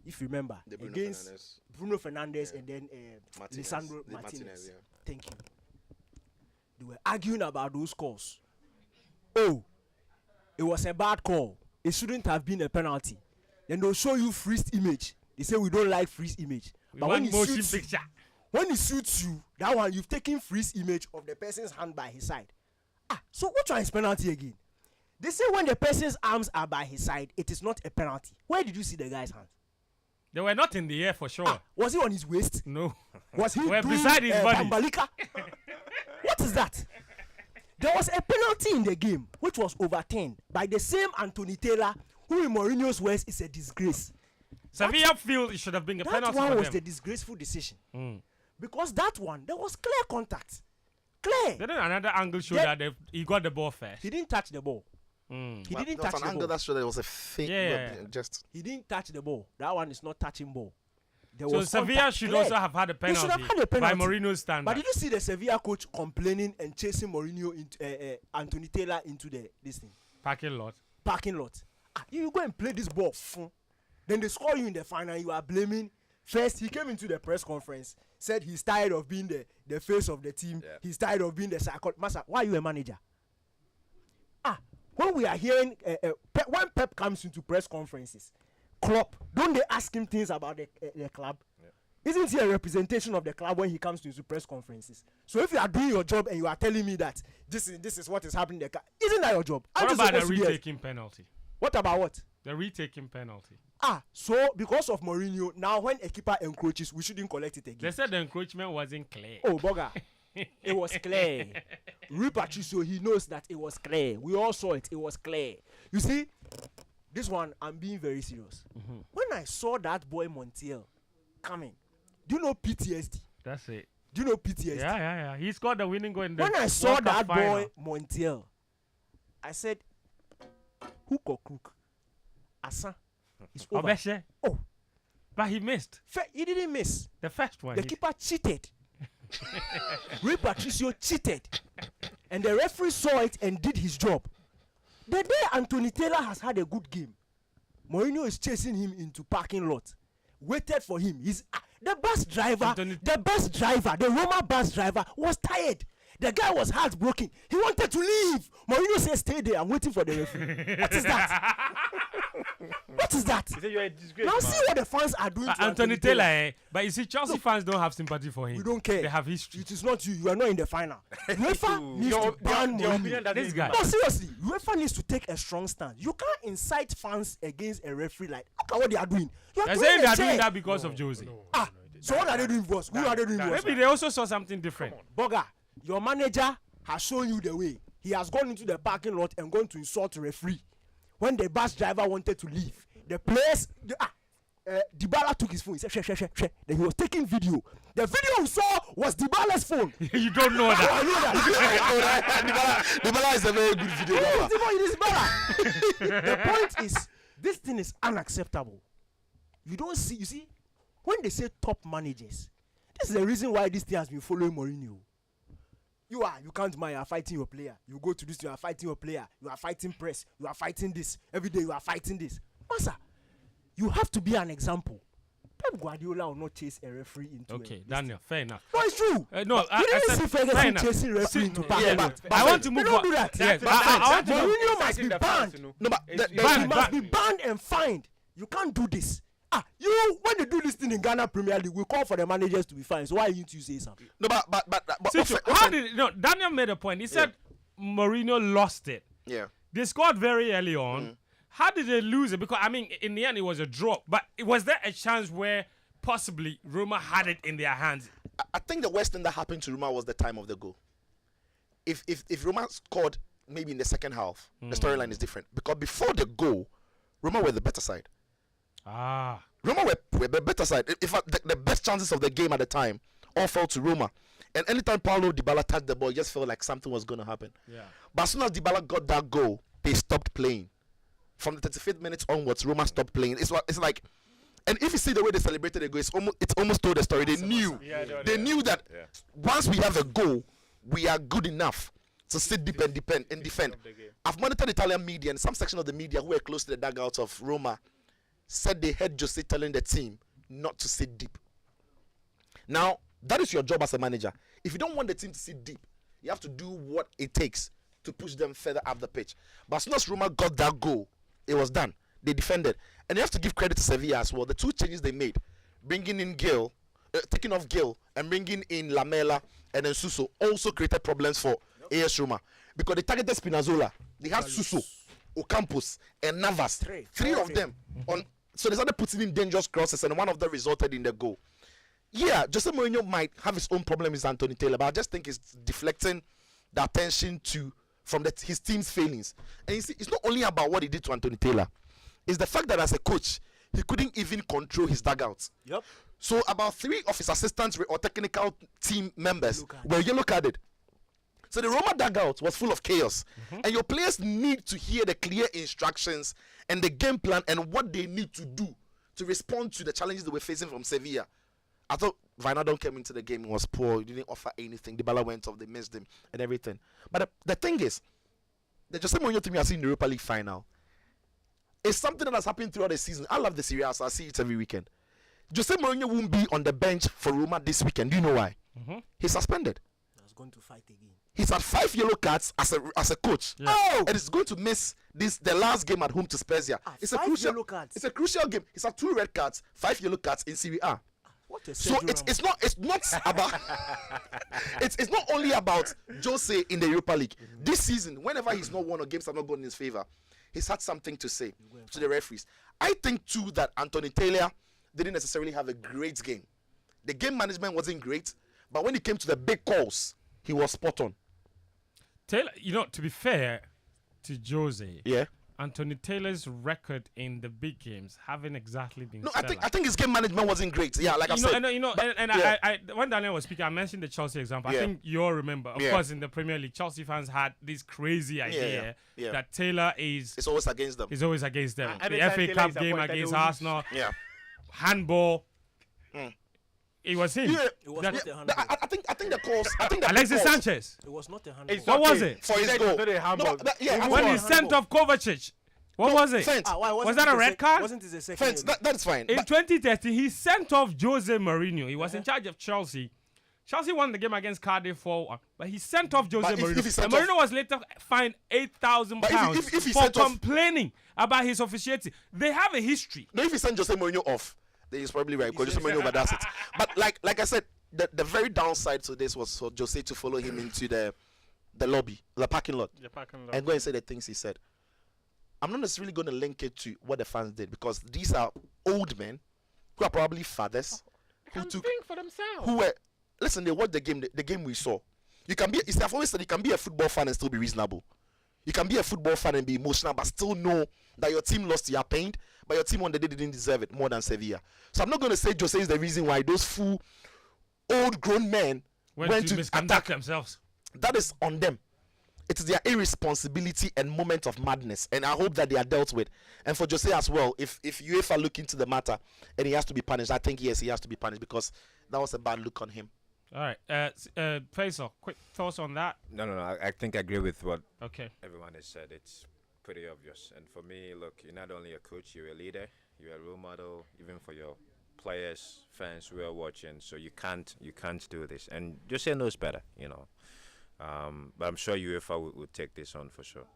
If you remember, against Bruno Fernandes and then Lisandro Martinez. Thank you. They were arguing about those calls. Oh, it was a bad call. It shouldn't have been a penalty. Then they'll show you freeze image. They say we don't like freeze image. But when you motion picture, When he shoots you, that one you've taken freeze image of the person's hand by his side. So which one is penalty again? They say when the person's arms are by his side, it is not a penalty. Where did you see the guy's hands? They were not in the air for sure. Was he on his waist? No. Was he Were doing, beside his body. Bambalika? What is that? There was a penalty in the game which was overturned by the same Anthony Taylor, who in Mourinho's words is a disgrace. Sevilla feel it should have been a penalty That one for was them. the disgraceful decision. Because that one, there was clear contact. Clear. Then another angle showed that he got the ball first. He didn't touch the ball. He didn't touch the ball. Angle that showed that it was a fake. He didn't touch the ball. That one is not touching ball. So Sevilla should also have had a penalty, by Mourinho's standard. But did you see the Sevilla coach complaining and chasing Mourinho into Anthony Taylor into this thing? Parking lot. You go and play this ball. Then they score you in the final. You are blaming. First, he came into the press conference, said he's tired of being the face of the team. Yeah. He's tired of being the psychologist. Master, why are you a manager? When we are hearing, when Pep comes into press conferences, Klopp, don't they ask him things about the club? Yeah. Isn't he a representation of the club when he comes to his press conferences? So if you are doing your job and you are telling me that this is what is happening in the club, isn't that your job? What about the retaking penalty? What about what? The retaking penalty. So because of Mourinho, now when a keeper encroaches, we shouldn't collect it again. They said the encroachment wasn't clear. Oh, Boga. It was clear. Rui Patricio, he knows that it was clear. We all saw it. It was clear. You see, this one, I'm being very serious. When I saw that boy Montiel coming, do you know PTSD? That's it. Do you know PTSD? Yeah. He scored the winning goal in the When I saw that final. boy Montiel, I hook or crook? Asa. It's over. Oh. But he missed. He didn't miss. The first one. The keeper cheated. Rui Patricio cheated. And the referee saw it and did his job. The day Anthony Taylor has had a good game, Mourinho is chasing him into parking lot. Waited for him. He's the bus driver, the Roma bus driver was tired. The guy was heartbroken. He wanted to leave. Mourinho said, stay there. I'm waiting for the referee. What is that? What is that? He said you're a disgrace. Now see what the fans are doing to Anthony Taylor. But you see, Chelsea fans don't have sympathy for him. We don't care. They have history. It is not you. You are not in the final. UEFA needs to ban Mourinho. This guy. No, seriously. UEFA needs to take a strong stand. You can't incite fans against a referee like, look at what they are doing. They're saying they are doing that because of Jose. So what are they doing worse? Who are they doing worse? Maybe they also saw something different. Boga, your manager has shown you the way. He has gone into the parking lot and gone to insult the referee. When the bus driver wanted to leave, the players, Dybala took his phone. He said, share. Then he was taking video. The video we saw was Dybala's phone. You don't know that. I know that. Dybala is a very good video. Dybala. The point is, this thing is unacceptable. You don't see, you see, when they say top managers, this is the reason why this thing has been following Mourinho. You can't mind, you are fighting your player. You go to this, you are fighting your player. You are fighting press. You are fighting this. Every day you are fighting this. Masa, you have to be an example. Pep Guardiola will not chase a referee into Okay, Daniel, fair enough. No, it's true. No, you didn't see Ferguson chasing referee into parking lot. I want to move on. Don't do that. Yes, I want to Mourinho must be banned. No, but He must be banned and fined. You can't do this. When they do this thing in Ghana Premier League, we call for the managers to be fined. So why didn't you say something? No, but Daniel made a point. He said Mourinho lost it. Yeah. They scored very early on. How did they lose it? Because, I mean, in the end, it was a draw. But was there a chance where possibly Roma had it in their hands? I think the worst thing that happened to Roma was the time of the goal. If Roma scored maybe in the second half, the storyline is different. Because before the goal, Roma were the better side. Roma were the better side. In fact, the best chances of the game at the time all fell to Roma. And anytime Paulo Dybala touched the ball, it just felt like something was going to happen. Yeah. But as soon as Dybala got that goal, they stopped playing. From the 35th minutes onwards, Roma stopped playing. It's like, and if you see the way they celebrated the goal, it's almost told the story. They knew that once we have a goal, we are good enough to sit deep and defend. I've monitored Italian media, and some section of the media who were close to the dugouts of Roma said they heard Jose telling the team not to sit deep. Now, that is your job as a manager. If you don't want the team to sit deep, you have to do what it takes to push them further up the pitch. But as soon as Roma got that goal, it was done. They defended. And you have to give credit to Sevilla as well. The two changes they made, bringing in taking off Gil and bringing in Lamela and then Suso also created problems for AS Roma because they targeted Spinazzola. They had Suso, Ocampos, and Navas. Three of them on. So they started putting in dangerous crosses, and one of them resulted in the goal. Yeah, Jose Mourinho might have his own problem with Anthony Taylor, but I just think it's deflecting the attention from his team's failings. And you see, it's not only about what he did to Anthony Taylor. It's the fact that as a coach, he couldn't even control his dugouts. Yep. So about 3 of his assistants or technical team members were yellow carded. So the Roma dugout was full of chaos. And your players need to hear the clear instructions and the game plan and what they need to do to respond to the challenges they were facing from Sevilla. I thought Wijnaldum came into the game and was poor. He didn't offer anything. Dybala went off. They missed him and everything. But the thing is, the Jose Mourinho team you have seen in the Europa League final is something that has happened throughout the season. I love the Serie A, so I see it every weekend. Jose Mourinho won't be on the bench for Roma this weekend. Do you know why? He's suspended. He's going to fight again. He's had 5 yellow cards as a coach. Yeah. Oh! And he's going to miss the last game at home to Spezia. It's a crucial yellow cards. It's a crucial game. He's had 2 red cards, 5 yellow cards in Serie A. What a So it's not about it's not only about Jose in the Europa League. This season, whenever he's not won or games have not gone in his favor, he's had something to say to the referees. I think too that Anthony Taylor didn't necessarily have a great game. The game management wasn't great, but when it came to the big calls, he was spot on. Taylor, to be fair to Jose, yeah, Anthony Taylor's record in the big games haven't exactly been. No, stellar. I think his game management wasn't great. Yeah, like I said. I when Daniel was speaking, I mentioned the Chelsea example. Yeah. I think you all remember. Of Yeah. course, in the Premier League, Chelsea fans had this crazy idea Yeah. that Taylor is. It's always against them. Is always against them. Every The time FA Taylor Cup is game appointed, against they will lose. Arsenal. Yeah. Handball. It was him. Yeah. It was That- not a handball. I think the calls. I think the Alexis calls, Sanchez. It was not a handball. What was it? for his goal. When he sent off Kovacic. What was it? Fence. Why Was wasn't that it a the red sec- card? Wasn't it the second? Fence. yellow? That's fine. In But 2013, he sent off Jose Mourinho. He was in charge of Chelsea. Chelsea won the game against Cardiff 4-1, but he sent off Jose But if Mourinho. he sent And Mourinho was later fined £8,000 But if he for sent off- complaining about his officiating. They have a history. no, if he sent Jose Mourinho off, then he's probably right because Jose Mourinho overdoes it. But like I said, the very downside to this was for Jose to follow him into the lobby, the parking lot, and go and say the things he said. I'm not necessarily going to link it to what the fans did because these are old men who are probably fathers who took think for themselves. who were listen. They watched the game we saw. You can be. I've always said you can be a football fan and still be reasonable. You can be a football fan and be emotional, but still know that your team lost. You are pained, but your team on the day didn't deserve it more than Sevilla. So I'm not going to say Jose is the reason why those full old grown men went to misconduct themselves. That is on them. It is their irresponsibility and moment of madness, and I hope that they are dealt with. And for Jose as well, if UEFA look into the matter and he has to be punished, I think yes, he has to be punished because that was a bad look on him. All right. Faisal, quick thoughts on that? No. I think I agree with what Okay. everyone has said. It's pretty obvious. And for me, look, you're not only a coach, you're a leader, you're a role model, even for your players, fans who are watching. So you can't do this. And Jose knows better, but I'm sure UEFA would take this on for sure.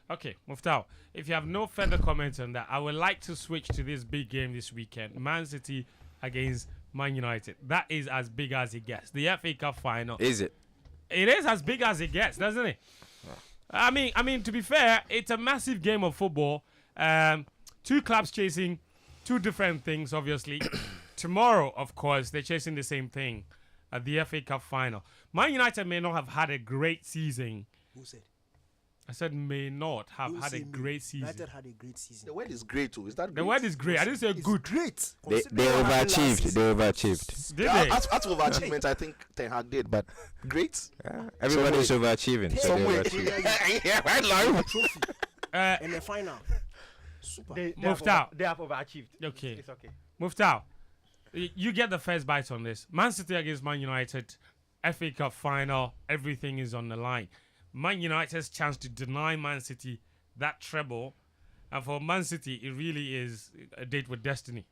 Okay, Muftawu, if you have no further comments on that, I would like to switch to this big game this weekend. Man City against Man United. That is as big as it gets. The FA Cup final. Is it? It is as big as it gets, doesn't it? I mean, to be fair, it's a massive game of football. 2 clubs chasing 2 different things, obviously. Tomorrow, of course, they're chasing the same thing at the FA Cup final. Man United may not have had a great season. Who said? I said may not have had a great season. United had a great season. The word is great too. Is that great? The word is great. I didn't say good. Great. They overachieved. They overachieved. Did Yeah, they? as for overachievement, I think Ten Hag did, but great. Everybody's overachieving. So Some they way. overachieved. Yeah, right, Lauren. In the final. Super. They Muftawu. have overachieved. Okay. It's okay. Muftawu, you get the first bite on this. Man City against Man United, FA Cup final, everything is on the line. Man United's chance to deny Man City that treble, and for Man City, it really is a date with destiny.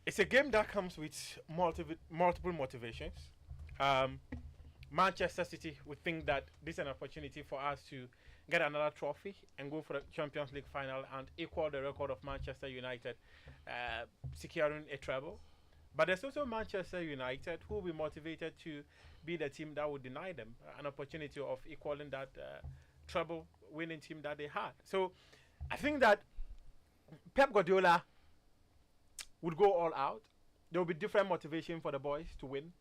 It's a game that comes with multiple motivations. Manchester City would think that this is an opportunity for us to get another trophy and go for the Champions League final and equal the record of Manchester United, securing a treble. But there's also Manchester United who will be motivated to be the team that would deny them an opportunity of equaling that treble winning team that they had. So I think that Pep Guardiola would go all out. There will be different motivation for the boys to win.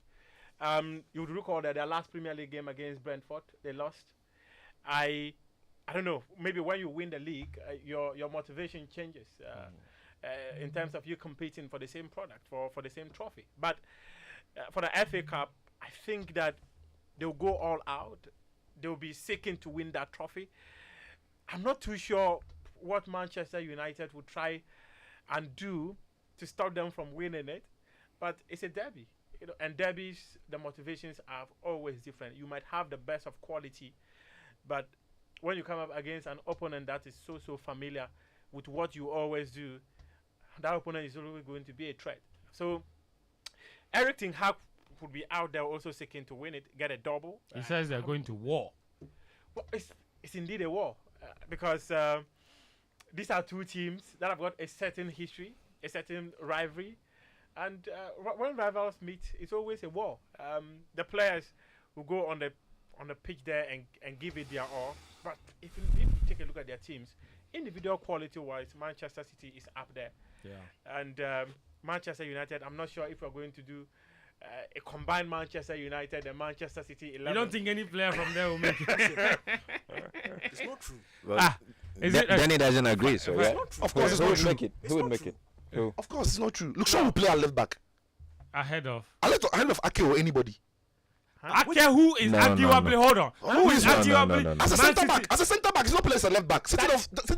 You would recall that their last Premier League game against Brentford, they lost. I don't know, maybe when you win the league, your motivation changes in terms of you competing for the same product, for the same trophy. But for the FA Cup, I think that they'll go all out. They'll be seeking to win that trophy. I'm not too sure what Manchester United would try and do to stop them from winning it, but it's a derby. And derbies, the motivations are always different. You might have the best of quality, but when you come up against an opponent that is so familiar with what you always do, that opponent is always going to be a threat. So Eric Ten Hag would be out there also seeking to win it, get a double. He says they're going to war. Well, it's indeed a war because these are two teams that have got a certain history, a certain rivalry, and when rivals meet, it's always a war. The players will go on the pitch there and give it their all. But if you take a look at their teams, individual quality-wise, Manchester City is up there. Yeah. And Manchester United, I'm not sure if we're going to do a combined Manchester United and Manchester City 11. You don't think any player from there will make it? It's not true. Well, Danny doesn't agree, so yeah. Of course, it's who not would true. make it? Who would make it? Who? Of course, it's not true. Look, Shaw will play at left back. Ahead of Ahead of Ake or anybody. Ake, who is arguably? Hold on. Who is arguably? As a centre back, he's not playing as a left back. City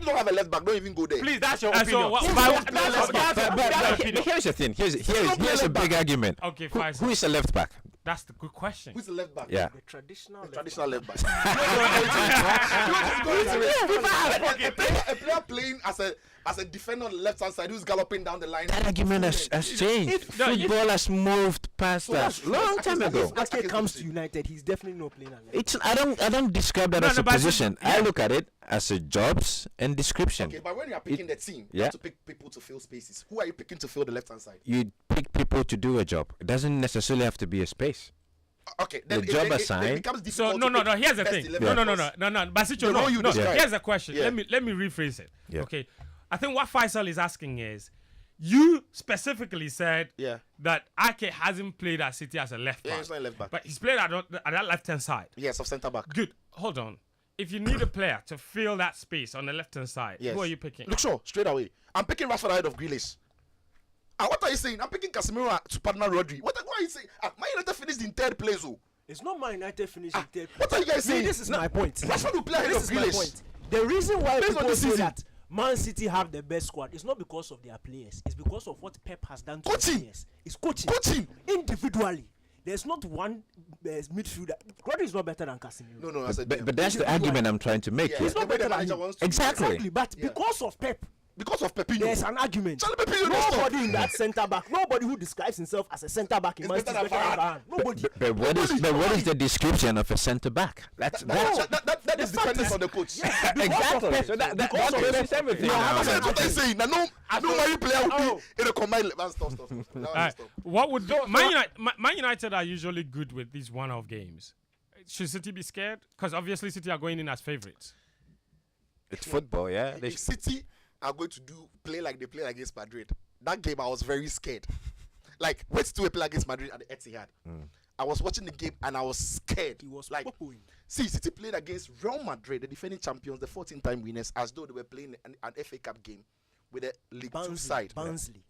don't have a left back. Don't even go there. Please, that's your opinion. But here's the thing. Here's a big argument. Okay, fine. Who is a left back? That's the good question. Who's the left back? Yeah. The traditional left back. A player playing as a defender on the left hand side who's galloping down the line. That argument has changed. Football has moved past that long time ago. If Ake comes to United, he's definitely not playing at left. I don't describe that as a position. I look at it as a jobs and description. Okay, but when you are picking the team, you have to pick people to fill spaces. Who are you picking to fill the left hand side? You pick people to do a job. It doesn't necessarily have to be a space. Okay, the job assigned. So no. Here's the thing. No. Basicho, no. Here's the question. Yeah. Let me rephrase it. Yeah. Okay, I think what Faisal is asking is, you specifically said that Ake hasn't played at City as a left back. Yeah, he's not a left back. But he's played at that left hand side. Yes, of centre back. Good. Hold on. If you need a player to fill that space on the left hand side, who are you picking? Look, Shaw, straight away. I'm picking Rashford ahead of Grealish. What are you saying? I'm picking Casemiro to partner Rodri. What are you saying? Man United finished in third place. It's not Man United finishing third place. What are you guys saying? This is my point. Rashford will play ahead of Grealish. The reason why Based on people this say season. that Man City have the best squad is not because of their players. It's because of what Pep has done to Coaching. the players. It's coaching. Individually. There's not one midfielder. Rodri is not better than Casemiro. No, I said But that's the argument I'm trying to make here. He's not better than him. Exactly. But because of Pep, Pepino. There's an argument. Nobody in that centre back, nobody who describes himself as a centre back in Man City is better than Varane. Nobody. But what is the description of a centre back? That is dependent on the coach. Yes, exactly. So that is everything. That's what I'm saying. No Mali player will be in a combined. Stop. What would Man United are usually good with these one-off games. Should City be scared? Because obviously City are going in as favourites. It's football, yeah. If City are going to play like they played against Madrid, that game I was very scared. Like, wait till we play against Madrid at the Etihad. I was watching the game and I was scared. He was like, City played against Real Madrid, the defending champions, the 14-time winners, as though they were playing an FA Cup game with a League 2 side. Barnsley.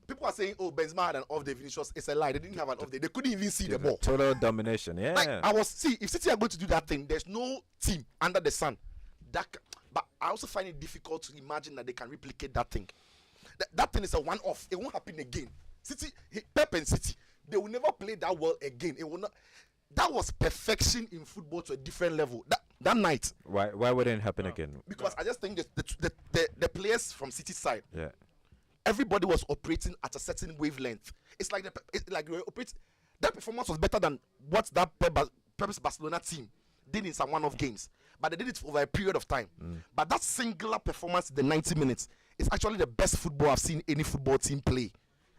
People are saying, oh, Benzema had an off day. Vinicius, it's a lie. They didn't have an off day. They couldn't even see the ball. Total domination, yeah. Like, if City are going to do that thing, there's no team under the sun but I also find it difficult to imagine that they can replicate that thing. That thing is a one-off. It won't happen again. Pep and City, they will never play that well again. It will not. That was perfection in football to a different level. That night. Why wouldn't it happen again? Because I just think the players from City side, everybody was operating at a certain wavelength. It's like they were operating. That performance was better than what that Pep's Barcelona team did in some one-off games. But they did it over a period of time. But that singular performance in the 90 minutes is actually the best football I've seen any football team play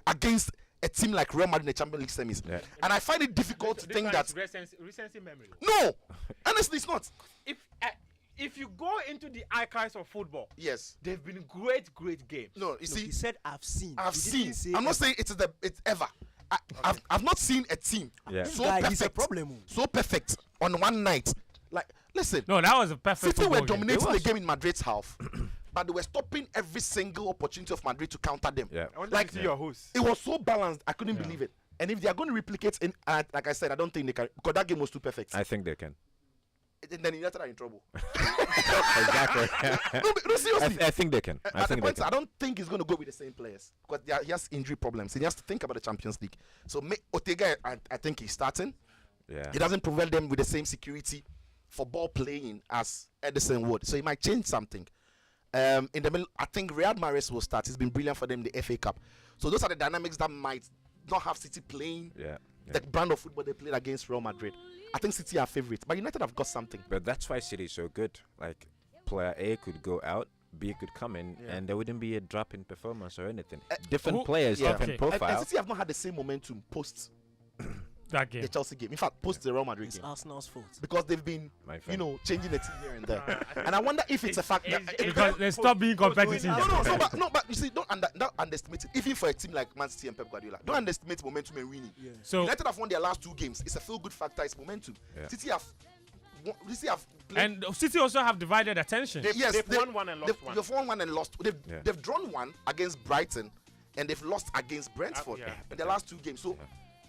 against a team like Real Madrid in the Champions League semis. Yeah. And I find it difficult to This think one that. is recency memory. No, honestly, it's not. If you go into the archives of football, yes, they've been great games. No, you see, he said I've seen. I've He seen. didn't say I'm not ever. saying it's ever. I've not seen a team so guy, perfect, he's a problem. so perfect on one night. Like, listen, No, that was a perfect City were football game. dominating It the was. game in Madrid's half, but they were stopping every single opportunity of Madrid to counter them. Yeah. I want Like, to see your host. it was so balanced. I couldn't believe it. And if they are going to replicate in, like I said, I don't think they can, because that game was too perfect. I think they can. Then United are in trouble. Exactly. No, seriously. I think they can. I At the think they point, can. I don't think he's going to go with the same players because he has injury problems. He has to think about the Champions League. So Ortega, I think he's starting. Yeah. He doesn't provide them with the same security for ball playing as Edison would. So he might change something. In the middle, I think Riyad Mahrez will start. He's been brilliant for them in the FA Cup. So those are the dynamics that might not have City playing the brand of football they played against Real Madrid. I think City are favourites, but United have got something. But that's why City is so good. Like, player A could go out, B could come in, and there wouldn't be a drop in performance or anything. Different players, different profile. And City have not had the same momentum post that game. the Chelsea game. In fact, post the Real Madrid game. Arsenal's fault. Because they've been, changing the team here and there. And I wonder if it's a fact that Because they stop being competitive. But you see, don't underestimate it. Even for a team like Man City and Pep Guardiola, don't underestimate momentum and winning. So United have won their last 2 games. It's a feel-good factor. It's momentum. City have played. And City also have divided attention. They've won one and lost one. They've won one and lost. They've drawn one against Brighton, and they've lost against Brentford in the last 2 games. So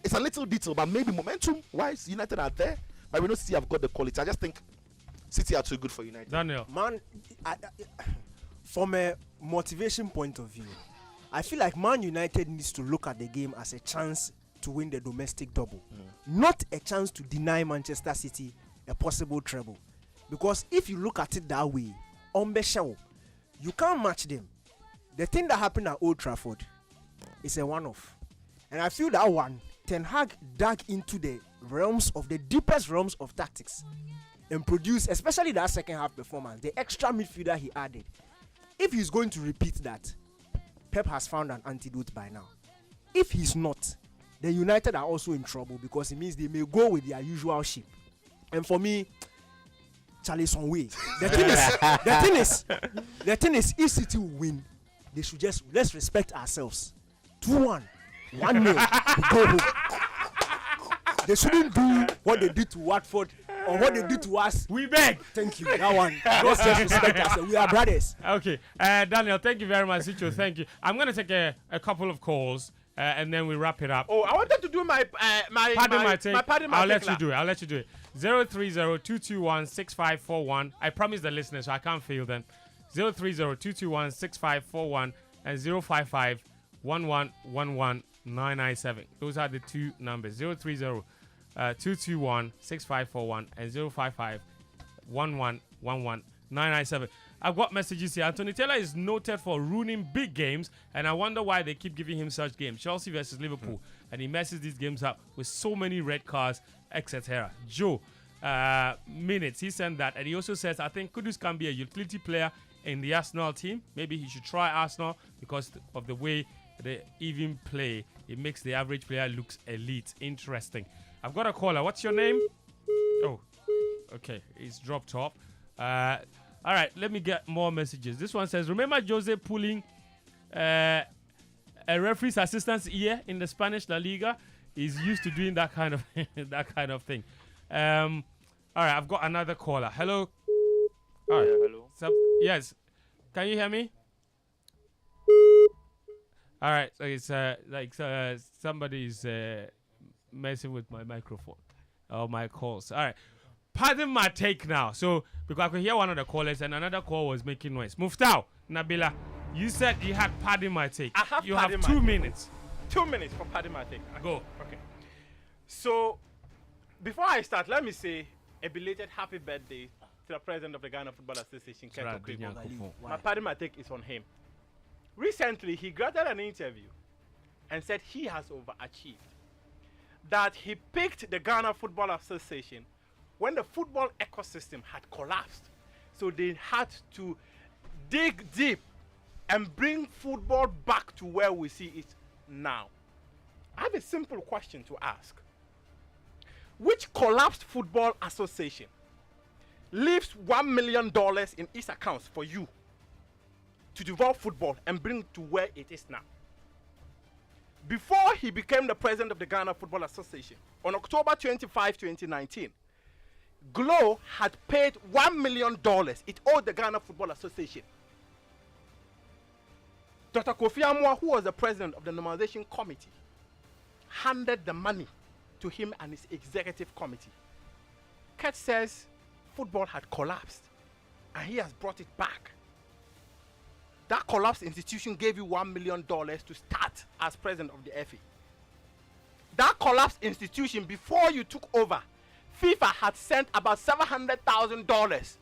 it's a little detail, but maybe momentum-wise, United are there. But we know City have got the quality. I just think City are too good for United. Daniel. Man, from a motivation point of view, I feel like Man United needs to look at the game as a chance to win the domestic double, not a chance to deny Manchester City a possible treble. Because if you look at it that way, you can't match them. The thing that happened at Old Trafford is a one-off. And I feel that one, Ten Hag dug into the deepest realms of tactics and produced, especially that second half performance, the extra midfielder he added. If he's going to repeat that, Pep has found an antidote by now. If he's not, then United are also in trouble because it means they may go with their usual ship. And for me, Charlie Sonway. The thing is, if City will win, they should let's respect ourselves. 2-1, 1-0, go home. They shouldn't do what they did to Watford or what they did to us. We beg. Thank you. That one. Let's just respect ourselves. We are brothers. Okay. Daniel, thank you very much. Sicho, thank you. I'm going to take a couple of calls and then we wrap it up. Oh, I wanted to do my take. I'll let you do it. 030-221-6541. I promise the listeners, so I can't fail them. 030-221-6541 and 055-1111-997. Those are the 2 numbers. 030-221-6541 and 055-1111-997. I've got messages here. Anthony Taylor is noted for ruining big games, and I wonder why they keep giving him such games. Chelsea versus Liverpool, and he messes these games up with so many red cards, etc. Joe, minutes, he sent that, and he also says, I think Kudus can be a utility player in the Arsenal team. Maybe he should try Arsenal because of the way they even play. It makes the average player looks elite. Interesting. I've got a caller. What's your name? Oh, okay. It's dropped off. All right, let me get more messages. This one says, remember Jose pulling a referee's assistant's ear in the Spanish La Liga? He's used to doing that kind of thing. All right, I've got another caller. Hello. All right. Hello. Yes. Can you hear me? All right. So it's somebody's messing with my microphone or my calls. All right. Pardon my take now. So, because I could hear one of the callers and another call was making noise. Muftawu Nabila, you said you had pardon my take. I have you pardon have my 2 take. minutes. 2 minutes for pardon my take. Go. Okay. So, before I start, let me say a belated happy birthday to the president of the Ghana Football Association, Kento Kribo. My pardon my take is on him. Recently, he granted an interview and said he has overachieved. That he picked the Ghana Football Association when the football ecosystem had collapsed. So they had to dig deep and bring football back to where we see it now. I have a simple question to ask. Which collapsed football association leaves $1 million in its accounts for you to develop football and bring it to where it is now? Before he became the president of the Ghana Football Association, on October 25, 2019, Glow had paid $1 million it owed the Ghana Football Association. Dr. Kofi Amwa, who was the president of the normalization committee, handed the money to him and his executive committee. Kurt says football had collapsed and he has brought it back. That collapsed institution gave you $1 million to start as president of the FA. That collapsed institution, before you took over, FIFA had sent about $700,000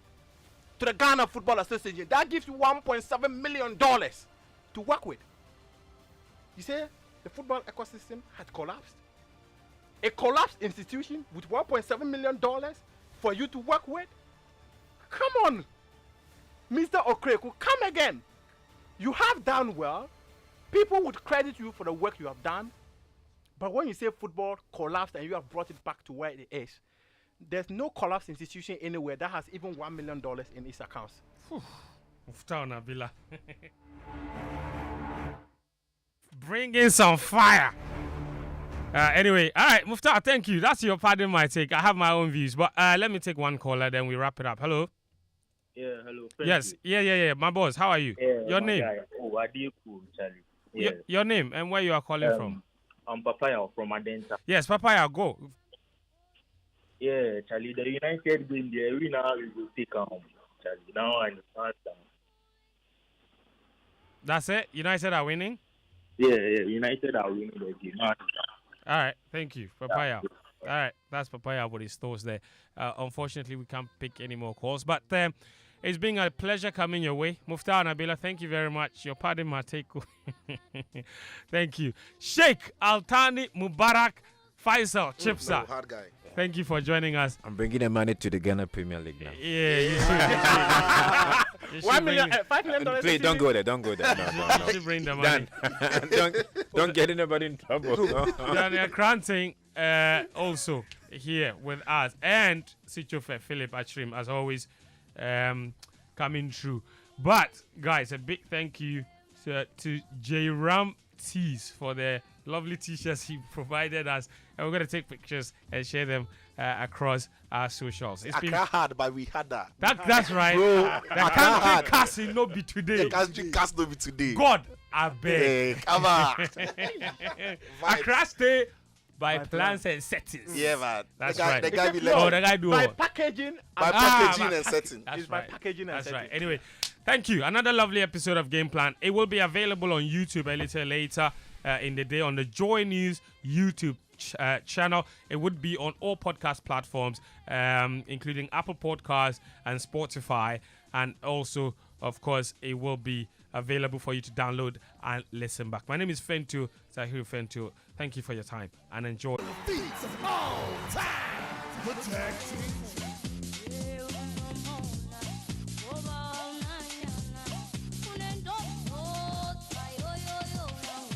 to the Ghana Football Association. That gives you $1.7 million to work with. You say the football ecosystem had collapsed? A collapsed institution with $1.7 million for you to work with? Come on, Mr. Okreku, come again. You have done well. People would credit you for the work you have done. But when you say football collapsed and you have brought it back to where it is, there's no collapsed institution anywhere that has even $1 million in its accounts. Muftawu Nabila. Bring in some fire. Anyway, all right, Muftawu, thank you. That's your pardon my take. I have my own views, but let me take one caller, then we wrap it up. Hello? Yeah, hello. Yes, yeah. My boss, how are you? Your name? Guy. Oh, Adiku, Charlie. Yes. Your name and where you are calling from? I'm Papaya from Adenta. Yes, Papaya, go. Yeah, Charlie, the United win the arena, we will take home. Charlie, now I understand. That's it? United are winning? Yeah, United are winning the game. All right, thank you, Papaya. All right, that's Papaya with his thoughts there. Unfortunately, we can't pick any more calls, but it's been a pleasure coming your way. Muftawu Nabila, thank you very much. Your pardon my take. Thank you. Sheikh Altani Mubarak Faisal Chibsah. Hard guy. Thank you for joining us. I'm bringing the money to the Ghana Premier League now. Yeah, you should. $1 million, $5 million. Please don't go there. Don't go there. No. You should bring the money. don't get anybody in trouble. Daniel Koranteng also here with us, and Sitsofe Philip Atsrim, as always, coming through. But guys, a big thank you to J Ram Tees for the lovely t-shirts he provided us, and we're going to take pictures and share them across our socials. It's been hard, but we had that. That's right. Bro, the country casting no be today. The country cast no be today. God, I beg. Hey, come on. Accra stay by plans and settings. Yeah, man. That's right. The guy the guy do by what? packaging. By packaging and setting. That's It's right. by packaging and That's setting. right. Anyway, thank you. Another lovely episode of Gameplan. It will be available on YouTube a little later in the day on the Joy News YouTube channel. It would be on all podcast platforms, including Apple Podcasts and Spotify. And also, of course, it will be available for you to download and listen back. My name is Fentuo, tahiru Fentuo. Thank you for your time and enjoy. All time. Protect.